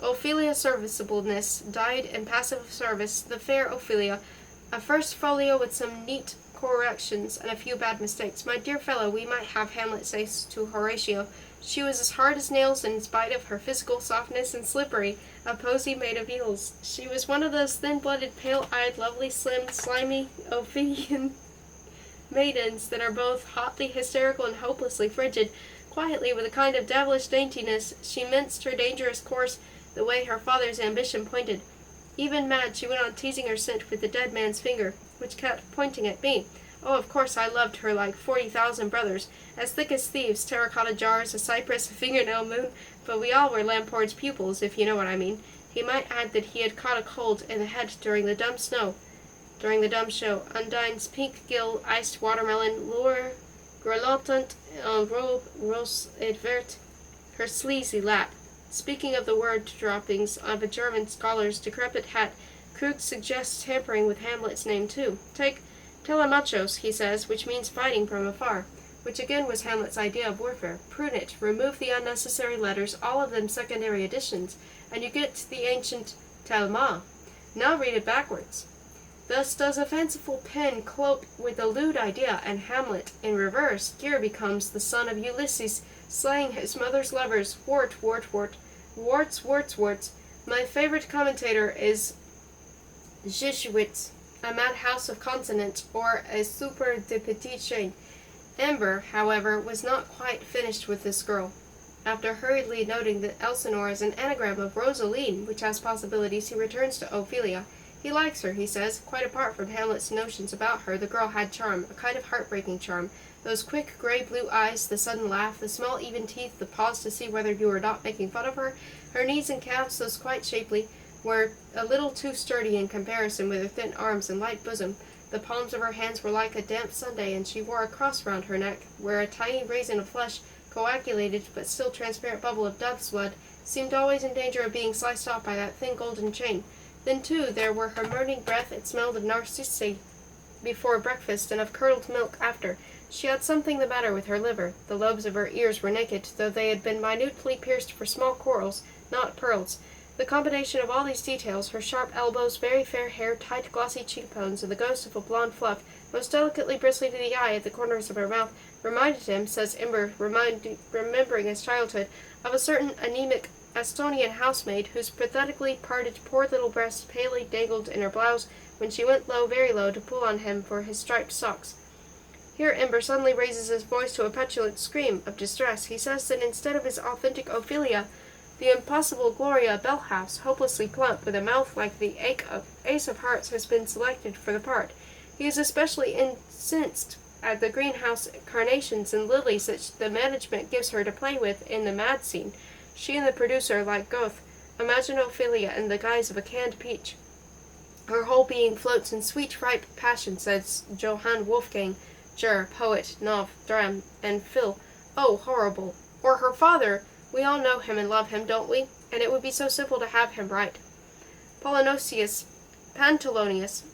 Ophelia serviceableness died in passive service, the fair Ophelia. A first folio with some neat corrections and a few bad mistakes. My dear fellow, we might have Hamlet say to Horatio, she was as hard as nails in spite of her physical softness and slippery, a posy made of eels. She was one of those thin-blooded, pale-eyed, lovely, slim, slimy Ophidian maidens that are both hotly hysterical and hopelessly frigid. Quietly, with a kind of devilish daintiness, she minced her dangerous course the way her father's ambition pointed. Even mad, she went on teasing her scent with the dead man's finger, which kept pointing at me. Oh, of course I loved her like 40,000 brothers, as thick as thieves, terracotta jars, a cypress, a fingernail moon, but we all were Lampord's pupils, if you know what I mean. He might add that he had caught a cold in the head during the dumb show. Undine's pink gill, iced watermelon, lure, grelottant en robe rose et verte, her sleazy lap. Speaking of the word droppings of a German scholar's decrepit hat, Krug suggests tampering with Hamlet's name too. Take telemachos, he says, which means fighting from afar, which again was Hamlet's idea of warfare. Prune it, remove the unnecessary letters, all of them secondary additions, and you get the ancient telma. Now read it backwards. Thus does a fanciful pen cope with a lewd idea, and Hamlet, in reverse, here becomes the son of Ulysses, slaying his mother's lovers, warts. My favorite commentator is Jesuits, a madhouse of consonants, or a super de petit chien. Ember, however, was not quite finished with this girl. After hurriedly noting that Elsinore is an anagram of Rosaline, which has possibilities, he returns to Ophelia. He likes her, he says. Quite apart from Hamlet's notions about her, the girl had charm, a kind of heartbreaking charm. Those quick gray-blue eyes, the sudden laugh, the small even teeth, the pause to see whether you were not making fun of her, her knees and calves, those quite shapely, were a little too sturdy in comparison with her thin arms and light bosom. The palms of her hands were like a damp sundae, and she wore a cross round her neck, where a tiny raisin of flesh, coagulated but still transparent bubble of dove's blood, seemed always in danger of being sliced off by that thin golden chain. Then, too, there were her morning breath. It smelled of narcissi before breakfast and of curdled milk after. She had something the matter with her liver. The lobes of her ears were naked, though they had been minutely pierced for small corals, not pearls. The combination of all these details, her sharp elbows, very fair hair, tight glossy cheekbones, and the ghost of a blonde fluff, most delicately bristly to the eye at the corners of her mouth, reminded him, says Ember, remembering his childhood, of a certain anemic Estonian housemaid, whose pathetically parted poor little breast palely dangled in her blouse when she went low, very low, to pull on him for his striped socks. Here Ember suddenly raises his voice to a petulant scream of distress. He says that instead of his authentic Ophelia, the impossible Gloria Bellhouse, hopelessly plump, with a mouth like the Ace of Hearts, has been selected for the part. He is especially incensed at the greenhouse carnations and lilies that the management gives her to play with in the mad scene. She and the producer, like Goethe, imagine Ophelia in the guise of a canned peach. Her whole being floats in sweet, ripe passion, says Johann Wolfgang, juror, poet, nov, dram, and Phil. Oh, horrible. Or her father. We all know him and love him, don't we? And it would be so simple to have him right. Polynosius, Pantaleonius,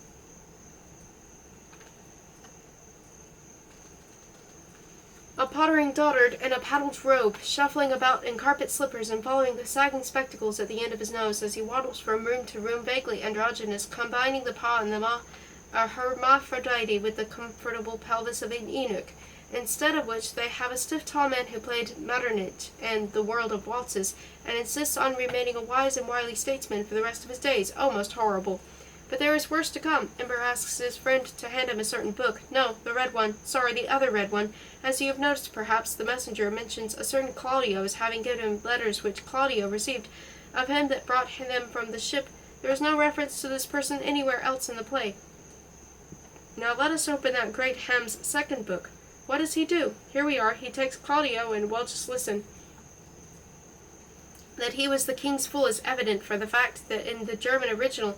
a pottering dotard in a paddled robe, shuffling about in carpet slippers and following the sagging spectacles at the end of his nose as he waddles from room to room, vaguely androgynous, combining the paw and the maw, a hermaphrodite with the comfortable pelvis of an eunuch, instead of which they have a stiff tall man who played Metternich and the world of waltzes, and insists on remaining a wise and wily statesman for the rest of his days. Oh, most horrible. But there is worse to come. Ember asks his friend to hand him a certain book. No, the red one. Sorry, the other red one. As you have noticed, perhaps, the messenger mentions a certain Claudio as having given him letters which Claudio received of him that brought them from the ship. There is no reference to this person anywhere else in the play. Now let us open that great Ham's second book. What does he do? Here we are. He takes Claudio, and, well, just listen. That he was the king's fool is evident for the fact that in the German original,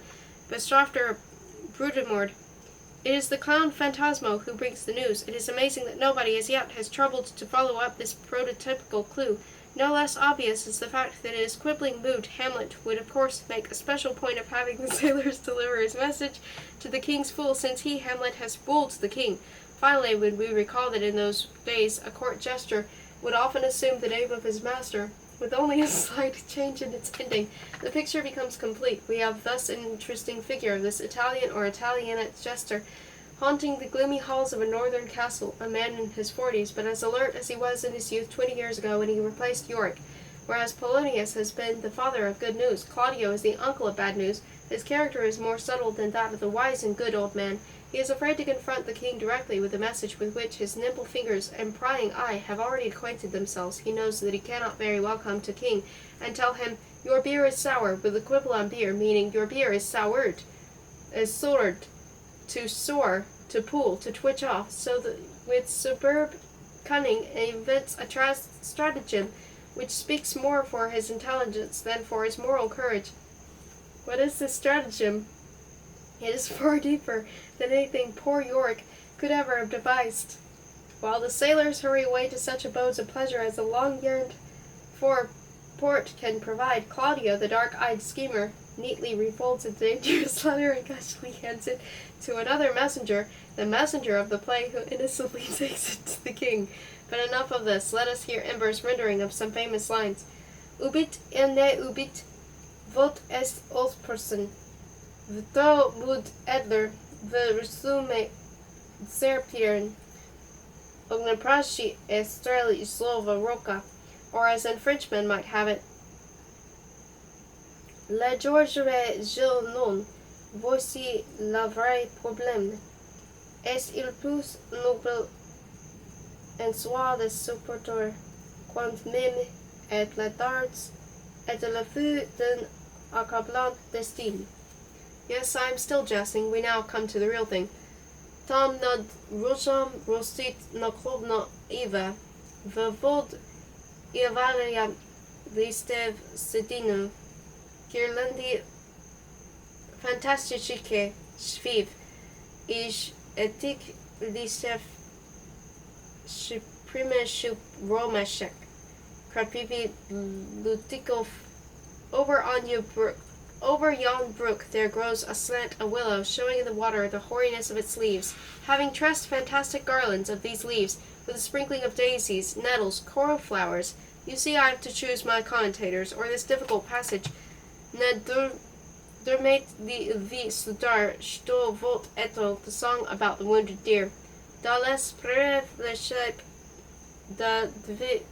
Bestrafter Brudemord, it is the clown Phantasmo who brings the news. It is amazing that nobody as yet has troubled to follow up this prototypical clue. No less obvious is the fact that in his quibbling mood, Hamlet would of course make a special point of having the sailors deliver his message to the king's fool, since he, Hamlet, has fooled the king. Finally, when we recall that in those days a court jester would often assume the name of his master, with only a slight change in its ending, the picture becomes complete. We have thus an interesting figure of this Italian or Italianate jester, haunting the gloomy halls of a northern castle, a man in his 40s, but as alert as he was in his youth 20 years ago when he replaced Yorick. Whereas Polonius has been the father of good news, Claudio is the uncle of bad news. His character is more subtle than that of the wise and good old man. He is afraid to confront the king directly with the message with which his nimble fingers and prying eye have already acquainted themselves. He knows that he cannot very well come to king and tell him, "Your beer is sour," with a quibble on beer, meaning your beer is soured, is soured, to soar, to pull, to twitch off, so that with superb cunning invents a stratagem which speaks more for his intelligence than for his moral courage. What is this stratagem? It is far deeper than anything poor Yorick could ever have devised. While the sailors hurry away to such abodes of pleasure as the long-yearned for port can provide, Claudio, the dark-eyed schemer, neatly refolds a dangerous letter and casually hands it to another messenger, the messenger of the play, who innocently takes it to the king. But enough of this. Let us hear Ember's rendering of some famous lines. Ubit ne ubit, vot est person. Vto bud edler, v resume serpiern, ogneprashi estreli slova roca, or as in Frenchman might have it, La Georgere je non, voici la vraie problème. Est il plus noble en soi de supporter, quand même et la dards, et de la vue d'un accablant destin. Yes, I am still jesting. We now come to the real thing. Tam nad rojam rostit naklobna eva, vevod iavaria listev sedinu, girlandi fantastiske shviv, ish etik listev shprime shup romashek, krapivi lutikov. Over yon brook there grows aslant a willow, showing in the water the hoariness of its leaves. Having tressed fantastic garlands of these leaves, with a sprinkling of daisies, nettles, coral flowers, you see I have to choose my commentators, or this difficult passage. Ne dermate the vi sudar, sto volt eto, the song about the wounded deer. Da les prev le shape da dvi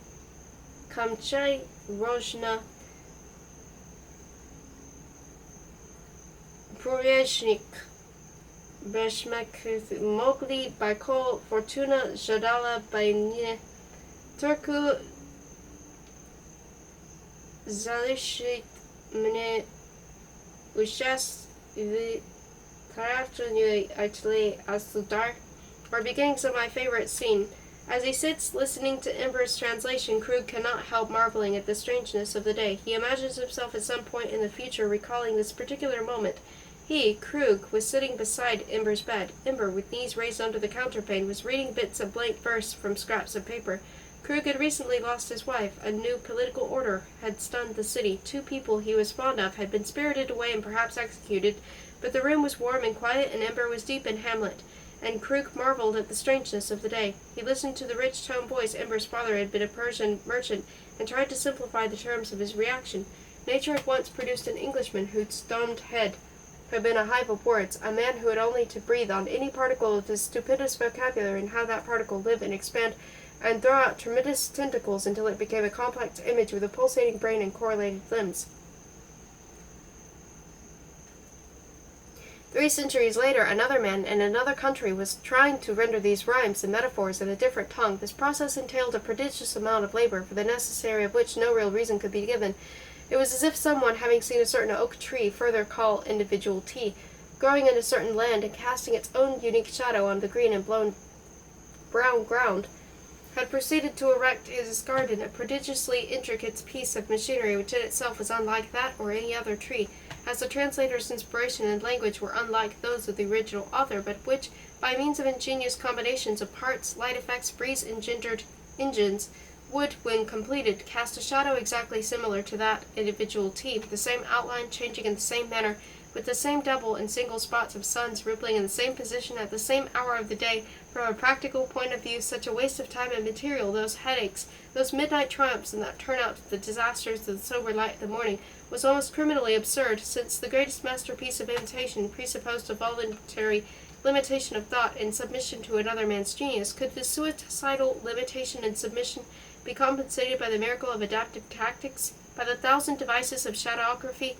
kamchai rojna Kurieżnik, Beszmek, Mogli, Bajkol, Fortuna, Żadala, Bajnie, Turku, Zaliszyć mnie uczestniczyć w Karaczunie Artile Asudar, or beginnings of my favorite scene. As he sits listening to Ember's translation, Krug cannot help marveling at the strangeness of the day. He imagines himself at some point in the future recalling this particular moment. He, Krug, was sitting beside Ember's bed. Ember, with knees raised under the counterpane, was reading bits of blank verse from scraps of paper. Krug had recently lost his wife. A new political order had stunned the city. 2 people he was fond of had been spirited away and perhaps executed, but the room was warm and quiet, and Ember was deep in Hamlet. And Krug marveled at the strangeness of the day. He listened to the rich toned voice. Ember's father had been a Persian merchant, and tried to simplify the terms of his reaction. Nature had once produced an Englishman whose domed head had been a hive of words, a man who had only to breathe on any particle of his stupendous vocabulary and how that particle live and expand and throw out tremendous tentacles until it became a complex image with a pulsating brain and correlated limbs. 3 centuries later, another man in another country was trying to render these rhymes and metaphors in a different tongue. This process entailed a prodigious amount of labor, for the necessary of which no real reason could be given. It was as if someone, having seen a certain oak tree, further call individual T, growing in a certain land and casting its own unique shadow on the green and brown ground, had proceeded to erect in his garden a prodigiously intricate piece of machinery which in itself was unlike that or any other tree, as the translator's inspiration and language were unlike those of the original author, but which, by means of ingenious combinations of parts, light effects, breeze-engendered engines, would, when completed, cast a shadow exactly similar to that individual T, with the same outline changing in the same manner, with the same double and single spots of suns rippling in the same position at the same hour of the day. From a practical point of view, such a waste of time and material, those headaches, those midnight triumphs, and that turnout to the disasters of the sober light of the morning, was almost criminally absurd, since the greatest masterpiece of imitation presupposed a voluntary limitation of thought and submission to another man's genius. Could this suicidal limitation and submission be compensated by the miracle of adaptive tactics, by the 1,000 devices of shadowgraphy,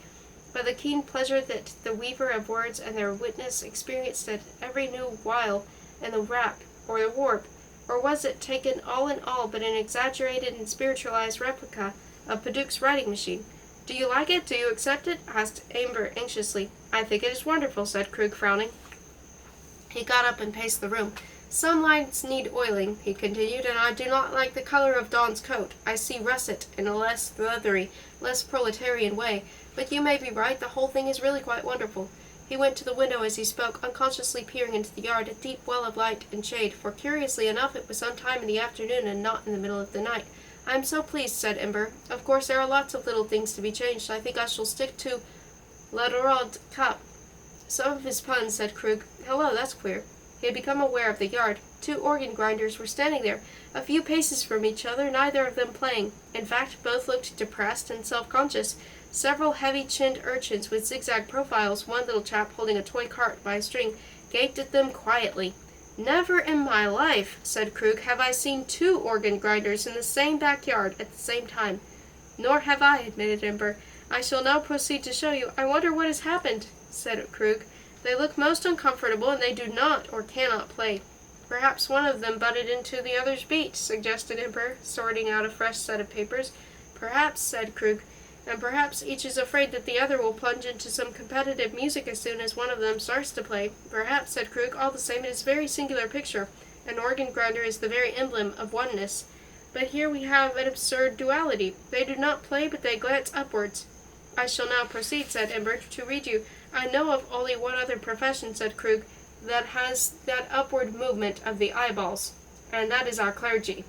by the keen pleasure that the weaver of words and their witness experienced at every new while in the wrap or the warp, or was it, taken all in all, but an exaggerated and spiritualized replica of Paduc's writing machine? "Do you like it? Do you accept it?" asked Amber anxiously. "I think it is wonderful," said Krug, frowning. He got up and paced the room. "Some lines need oiling," he continued, "and I do not like the color of Dawn's coat. I see russet in a less leathery, less proletarian way. But you may be right, the whole thing is really quite wonderful." He went to the window as he spoke, unconsciously peering into the yard, a deep well of light and shade, for curiously enough it was some time in the afternoon and not in the middle of the night. "I am so pleased," said Ember. "Of course there are lots of little things to be changed. I think I shall stick to La Dorade Cap." "Some of his puns," said Krug. "Hello, that's queer." He had become aware of the yard. 2 organ grinders were standing there, a few paces from each other, neither of them playing. In fact, both looked depressed and self-conscious. Several heavy-chinned urchins with zigzag profiles, one little chap holding a toy cart by a string, gaped at them quietly. "Never in my life," said Krug, "have I seen 2 organ grinders in the same backyard at the same time." "Nor have I," admitted Ember. "I shall now proceed to show you. I wonder what has happened," said Krug. "They look most uncomfortable, and they do not or cannot play." "Perhaps one of them butted into the other's beat," suggested Ember, sorting out a fresh set of papers. "Perhaps," said Krug. "And perhaps each is afraid that the other will plunge into some competitive music as soon as one of them starts to play." "Perhaps," said Krug. "All the same, it is a very singular picture. An organ grinder is the very emblem of oneness. But here we have an absurd duality. They do not play, but they glance upwards." "I shall now proceed," said Ember, "to read you. I know of only one other profession," said Krug, "that has that upward movement of the eyeballs, and that is our clergy."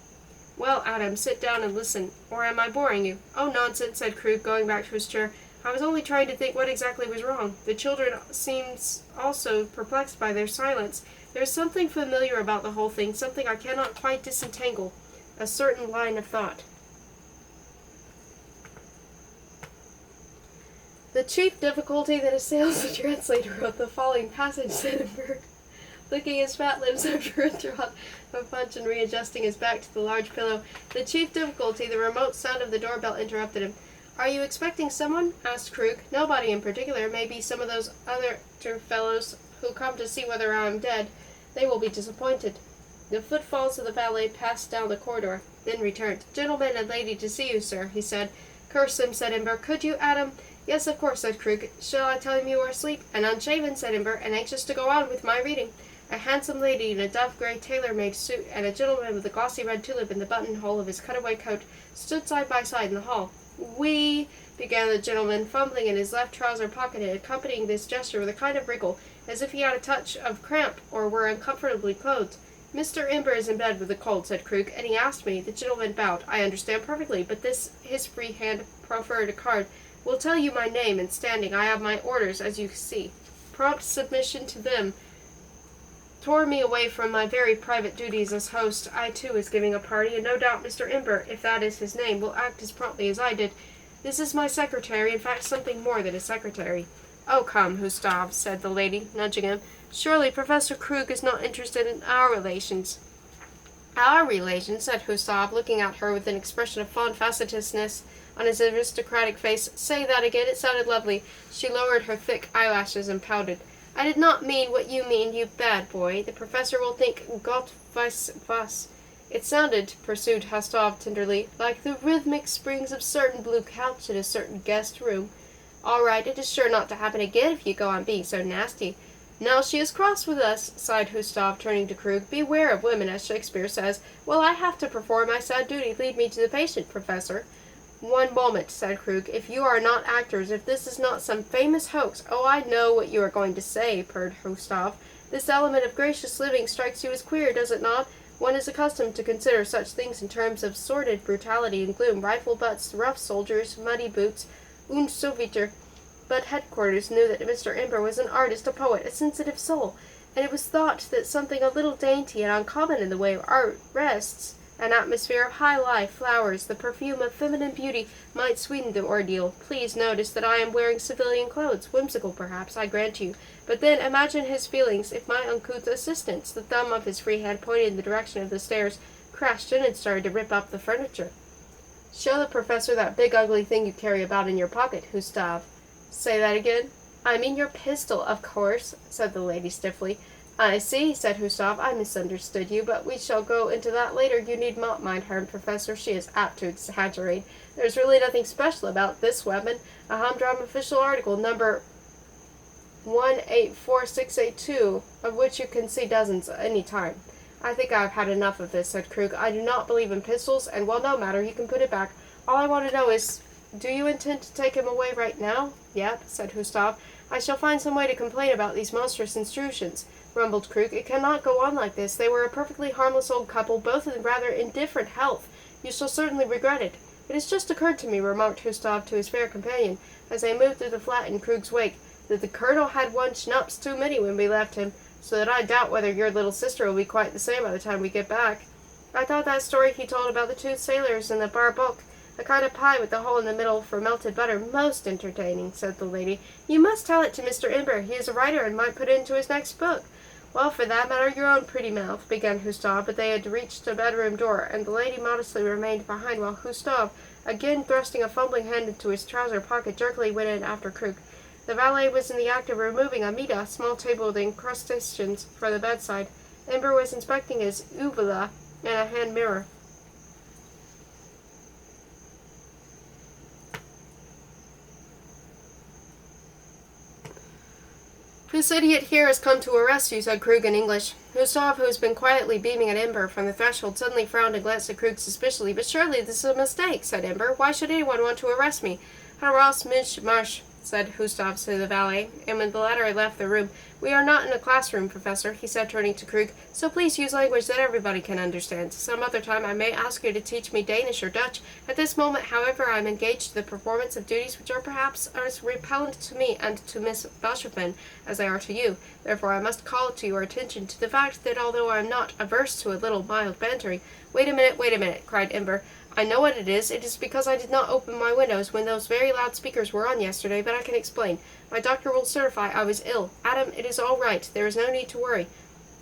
"Well, Adam, sit down and listen. Or am I boring you?" "Oh, nonsense," said Krug, going back to his chair. "I was only trying to think what exactly was wrong. The children seems also perplexed by their silence. There is something familiar about the whole thing, something I cannot quite disentangle. A certain line of thought." "The chief difficulty that assails the translator of the following passage," said Ember, licking his fat lips after a draught of punch and readjusting his back to the large pillow. "The chief difficulty," the remote sound of the doorbell interrupted him. "Are you expecting someone?" asked Krug. "Nobody in particular. Maybe some of those other fellows who come to see whether I am dead. They will be disappointed." The footfalls of the valet passed down the corridor, then returned. "Gentleman and lady to see you, sir," he said. "Curse them," said Ember. "Could you, Adam?" "Yes, of course," said Krug. "Shall I tell him you are asleep?" "And unshaven," said Ember, "and anxious to go on with my reading." A handsome lady in a dove-grey tailor-made suit and a gentleman with a glossy red tulip in the buttonhole of his cutaway coat stood side by side in the hall. "We," began the gentleman, fumbling in his left trouser pocket and accompanying this gesture with a kind of wriggle, as if he had a touch of cramp or were uncomfortably clothed. "Mr. Ember is in bed with a cold," said Krug, "and he asked me." The gentleman bowed. "I understand perfectly, but this," his free hand proffered a card, "will tell you my name and standing. I have my orders, as you see. Prompt submission to them tore me away from my very private duties as host. I, too, was giving a party, and no doubt Mr. Ember, if that is his name, will act as promptly as I did. This is my secretary, in fact something more than a secretary." "Oh, come, Gustav," said the lady, nudging him. "Surely Professor Krug is not interested in our relations." "Our relations," said Gustav, looking at her with an expression of fond facetiousness on his aristocratic face. "Say that again. It sounded lovely." She lowered her thick eyelashes and pouted. "I did not mean what you mean, you bad boy. The professor will think Gott weiß was." "It sounded," pursued Gustav tenderly, "like the rhythmic springs of certain blue couch in a certain guest room." "All right, it is sure not to happen again if you go on being so nasty." "Now she is cross with us," sighed Gustav, turning to Krug. "Beware of women, as Shakespeare says. Well, I have to perform my sad duty. Lead me to the patient, Professor." "One moment," said Krug. "If you are not actors, if this is not some famous hoax—" "Oh, I know what you are going to say," purred Gustav. "This element of gracious living strikes you as queer, does it not? One is accustomed to consider such things in terms of sordid brutality and gloom, rifle butts, rough soldiers, muddy boots, und so weiter. But headquarters knew that Mr. Ember was an artist, a poet, a sensitive soul, and it was thought that something a little dainty and uncommon in the way of art rests, an atmosphere of high life, flowers, the perfume of feminine beauty might sweeten the ordeal. Please notice that I am wearing civilian clothes, whimsical perhaps, I grant you, but then imagine his feelings if my uncouth assistant," the thumb of his free hand pointed in the direction of the stairs, "crashed in and started to rip up the furniture." "Show the professor that big ugly thing you carry about in your pocket, Gustav." "Say that again." "I mean your pistol, of course," said the lady stiffly. "I see," said Gustav. "I misunderstood you, but we shall go into that later. You need not mind her, Professor. She is apt to exaggerate. There's really nothing special about this weapon. A humdrum official article, number 184682, of which you can see dozens any time." "I think I have had enough of this," said Krug. "I do not believe in pistols, and, well, no matter. You can put it back. All I want to know is, do you intend to take him away right now?" "Yep," said Gustav. "I shall find some way to complain about these monstrous intrusions," rumbled Krug. "It cannot go on like this. They were a perfectly harmless old couple, both in rather indifferent health. You shall certainly regret it." "It has just occurred to me," remarked Gustav to his fair companion, as they moved through the flat in Krug's wake, "that the colonel had one schnapps too many when we left him, so that I doubt whether your little sister will be quite the same by the time we get back." "I thought that story he told about the two sailors in the bar book, a kind of pie with the hole in the middle for melted butter, most entertaining," said the lady. "You must tell it to Mr. Ember. He is a writer and might put it into his next book." "Well, for that matter, your own pretty mouth," began Gustav, but they had reached the bedroom door, and the lady modestly remained behind while Gustav, again thrusting a fumbling hand into his trouser pocket, jerkily went in after Krug. The valet was in the act of removing a mida, small table with incrustations, from the bedside. Ember was inspecting his uvula in a hand mirror. "This idiot here has come to arrest you," said Krug in English. Gustav, who has been quietly beaming at Ember from the threshold, suddenly frowned and glanced at Krug suspiciously. "But surely this is a mistake," said Ember. "Why should anyone want to arrest me?" "Heraus mich marsch," said Gustav to the valet, and when the latter had left the room, "We are not in a classroom, Professor," he said, turning to Krug, "so please use language that everybody can understand. Some other time I may ask you to teach me Danish or Dutch. At this moment, however, I am engaged in the performance of duties which are perhaps as repellent to me and to Miss Bashopin as they are to you. Therefore I must call to your attention to the fact that although I am not averse to a little mild bantering—" Wait a minute," cried Ember. "I know what it is. It is because I did not open my windows when those very loud speakers were on yesterday, but I can explain. My doctor will certify I was ill. Adam, it is all right. There is no need to worry."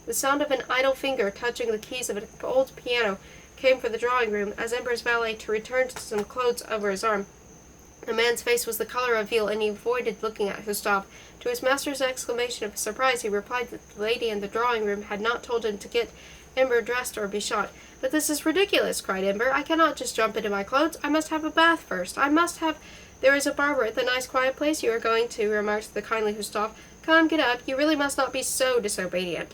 The sound of an idle finger touching the keys of an old piano came from the drawing-room as Ember's valet returned to some clothes over his arm. The man's face was the color of veal, and he avoided looking at Gustave. To his master's exclamation of surprise, he replied that the lady in the drawing-room had not told him to get Ember dressed or be shot. "But this is ridiculous," cried Ember. "I cannot just jump into my clothes. I must have a bath first. I must have—" "There is a barber at the nice quiet place you are going to," remarked the kindly Gustave. "Come, get up. You really must not be so disobedient."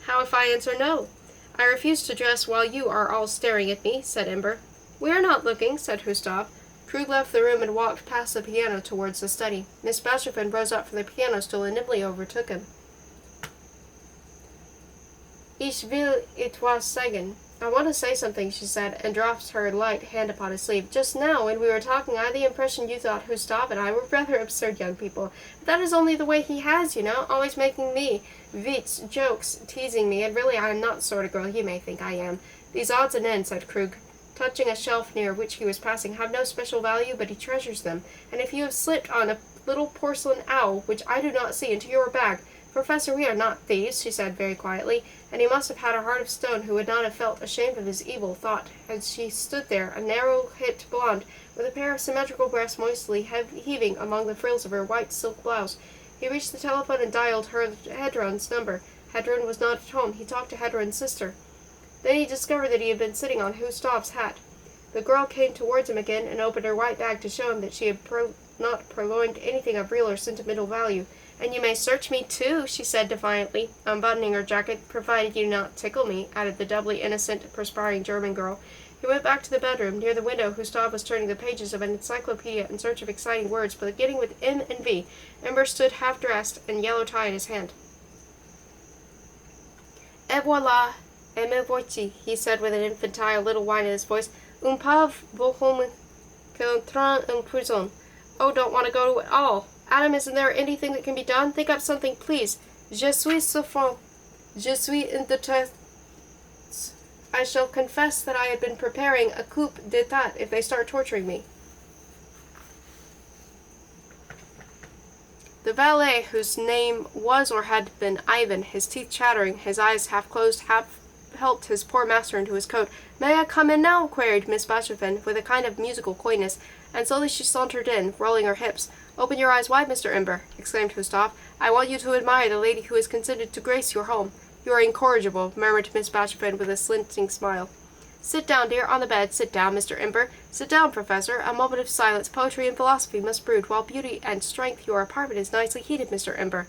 "How if I answer no?" "I refuse to dress while you are all staring at me," said Ember. "We are not looking," said Gustave. Krug left the room and walked past the piano towards the study. Miss Bastrop rose up from the piano stool and nimbly overtook him. "Ich will etwas sagen." "I want to say something," she said, and dropped her light hand upon his sleeve. "Just now, when we were talking, I had the impression you thought Gustave and I were rather absurd young people. But that is only the way he has, you know, always making me wits, jokes, teasing me, and really I am not the sort of girl you may think I am. These odds and ends," said Krug, touching a shelf near which he was passing, "have no special value, but he treasures them. And if you have slipped on a little porcelain owl, which I do not see, into your bag— Professor, we are not thieves," she said very quietly, and he must have had a heart of stone who would not have felt ashamed of his evil thought as she stood there, a narrow-hipped blonde, with a pair of symmetrical breasts moistly heaving among the frills of her white silk blouse. He reached the telephone and dialed Hedron's number. Hedron was not at home. He talked to Hedron's sister. Then he discovered that he had been sitting on Gustave's hat. The girl came towards him again and opened her white bag to show him that she had not purloined anything of real or sentimental value. "And you may search me, too," she said defiantly, unbuttoning her jacket, "provided you do not tickle me," added the doubly innocent, perspiring German girl. He went back to the bedroom. Near the window, Gustave was turning the pages of an encyclopedia in search of exciting words, beginning with M and V. Ember stood half-dressed and yellow tie in his hand. "Et voilà, et me voici," he said with an infantile little whine in his voice. "Un pauvre bohème qu'entre en prison. Oh, don't want to go at all. Adam, isn't there anything that can be done? Think up something, please. Je suis souffrant. Je suis in détresse. I shall confess that I had been preparing a coup d'état if they start torturing me." The valet, whose name was or had been Ivan, his teeth chattering, his eyes half closed, helped his poor master into his coat. "May I come in now?" queried Miss Bastrop with a kind of musical coyness, and slowly she sauntered in, rolling her hips. "Open your eyes wide, Mr. Ember," exclaimed Gustave. "I want you to admire the lady who has consented to grace your home." "You are incorrigible," murmured Miss Bastrop with a slinting smile. "Sit down, dear, on the bed. Sit down, Mr. Ember. Sit down, Professor. A moment of silence. Poetry and philosophy must brood, while beauty and strength— Your apartment is nicely heated, Mr. Ember."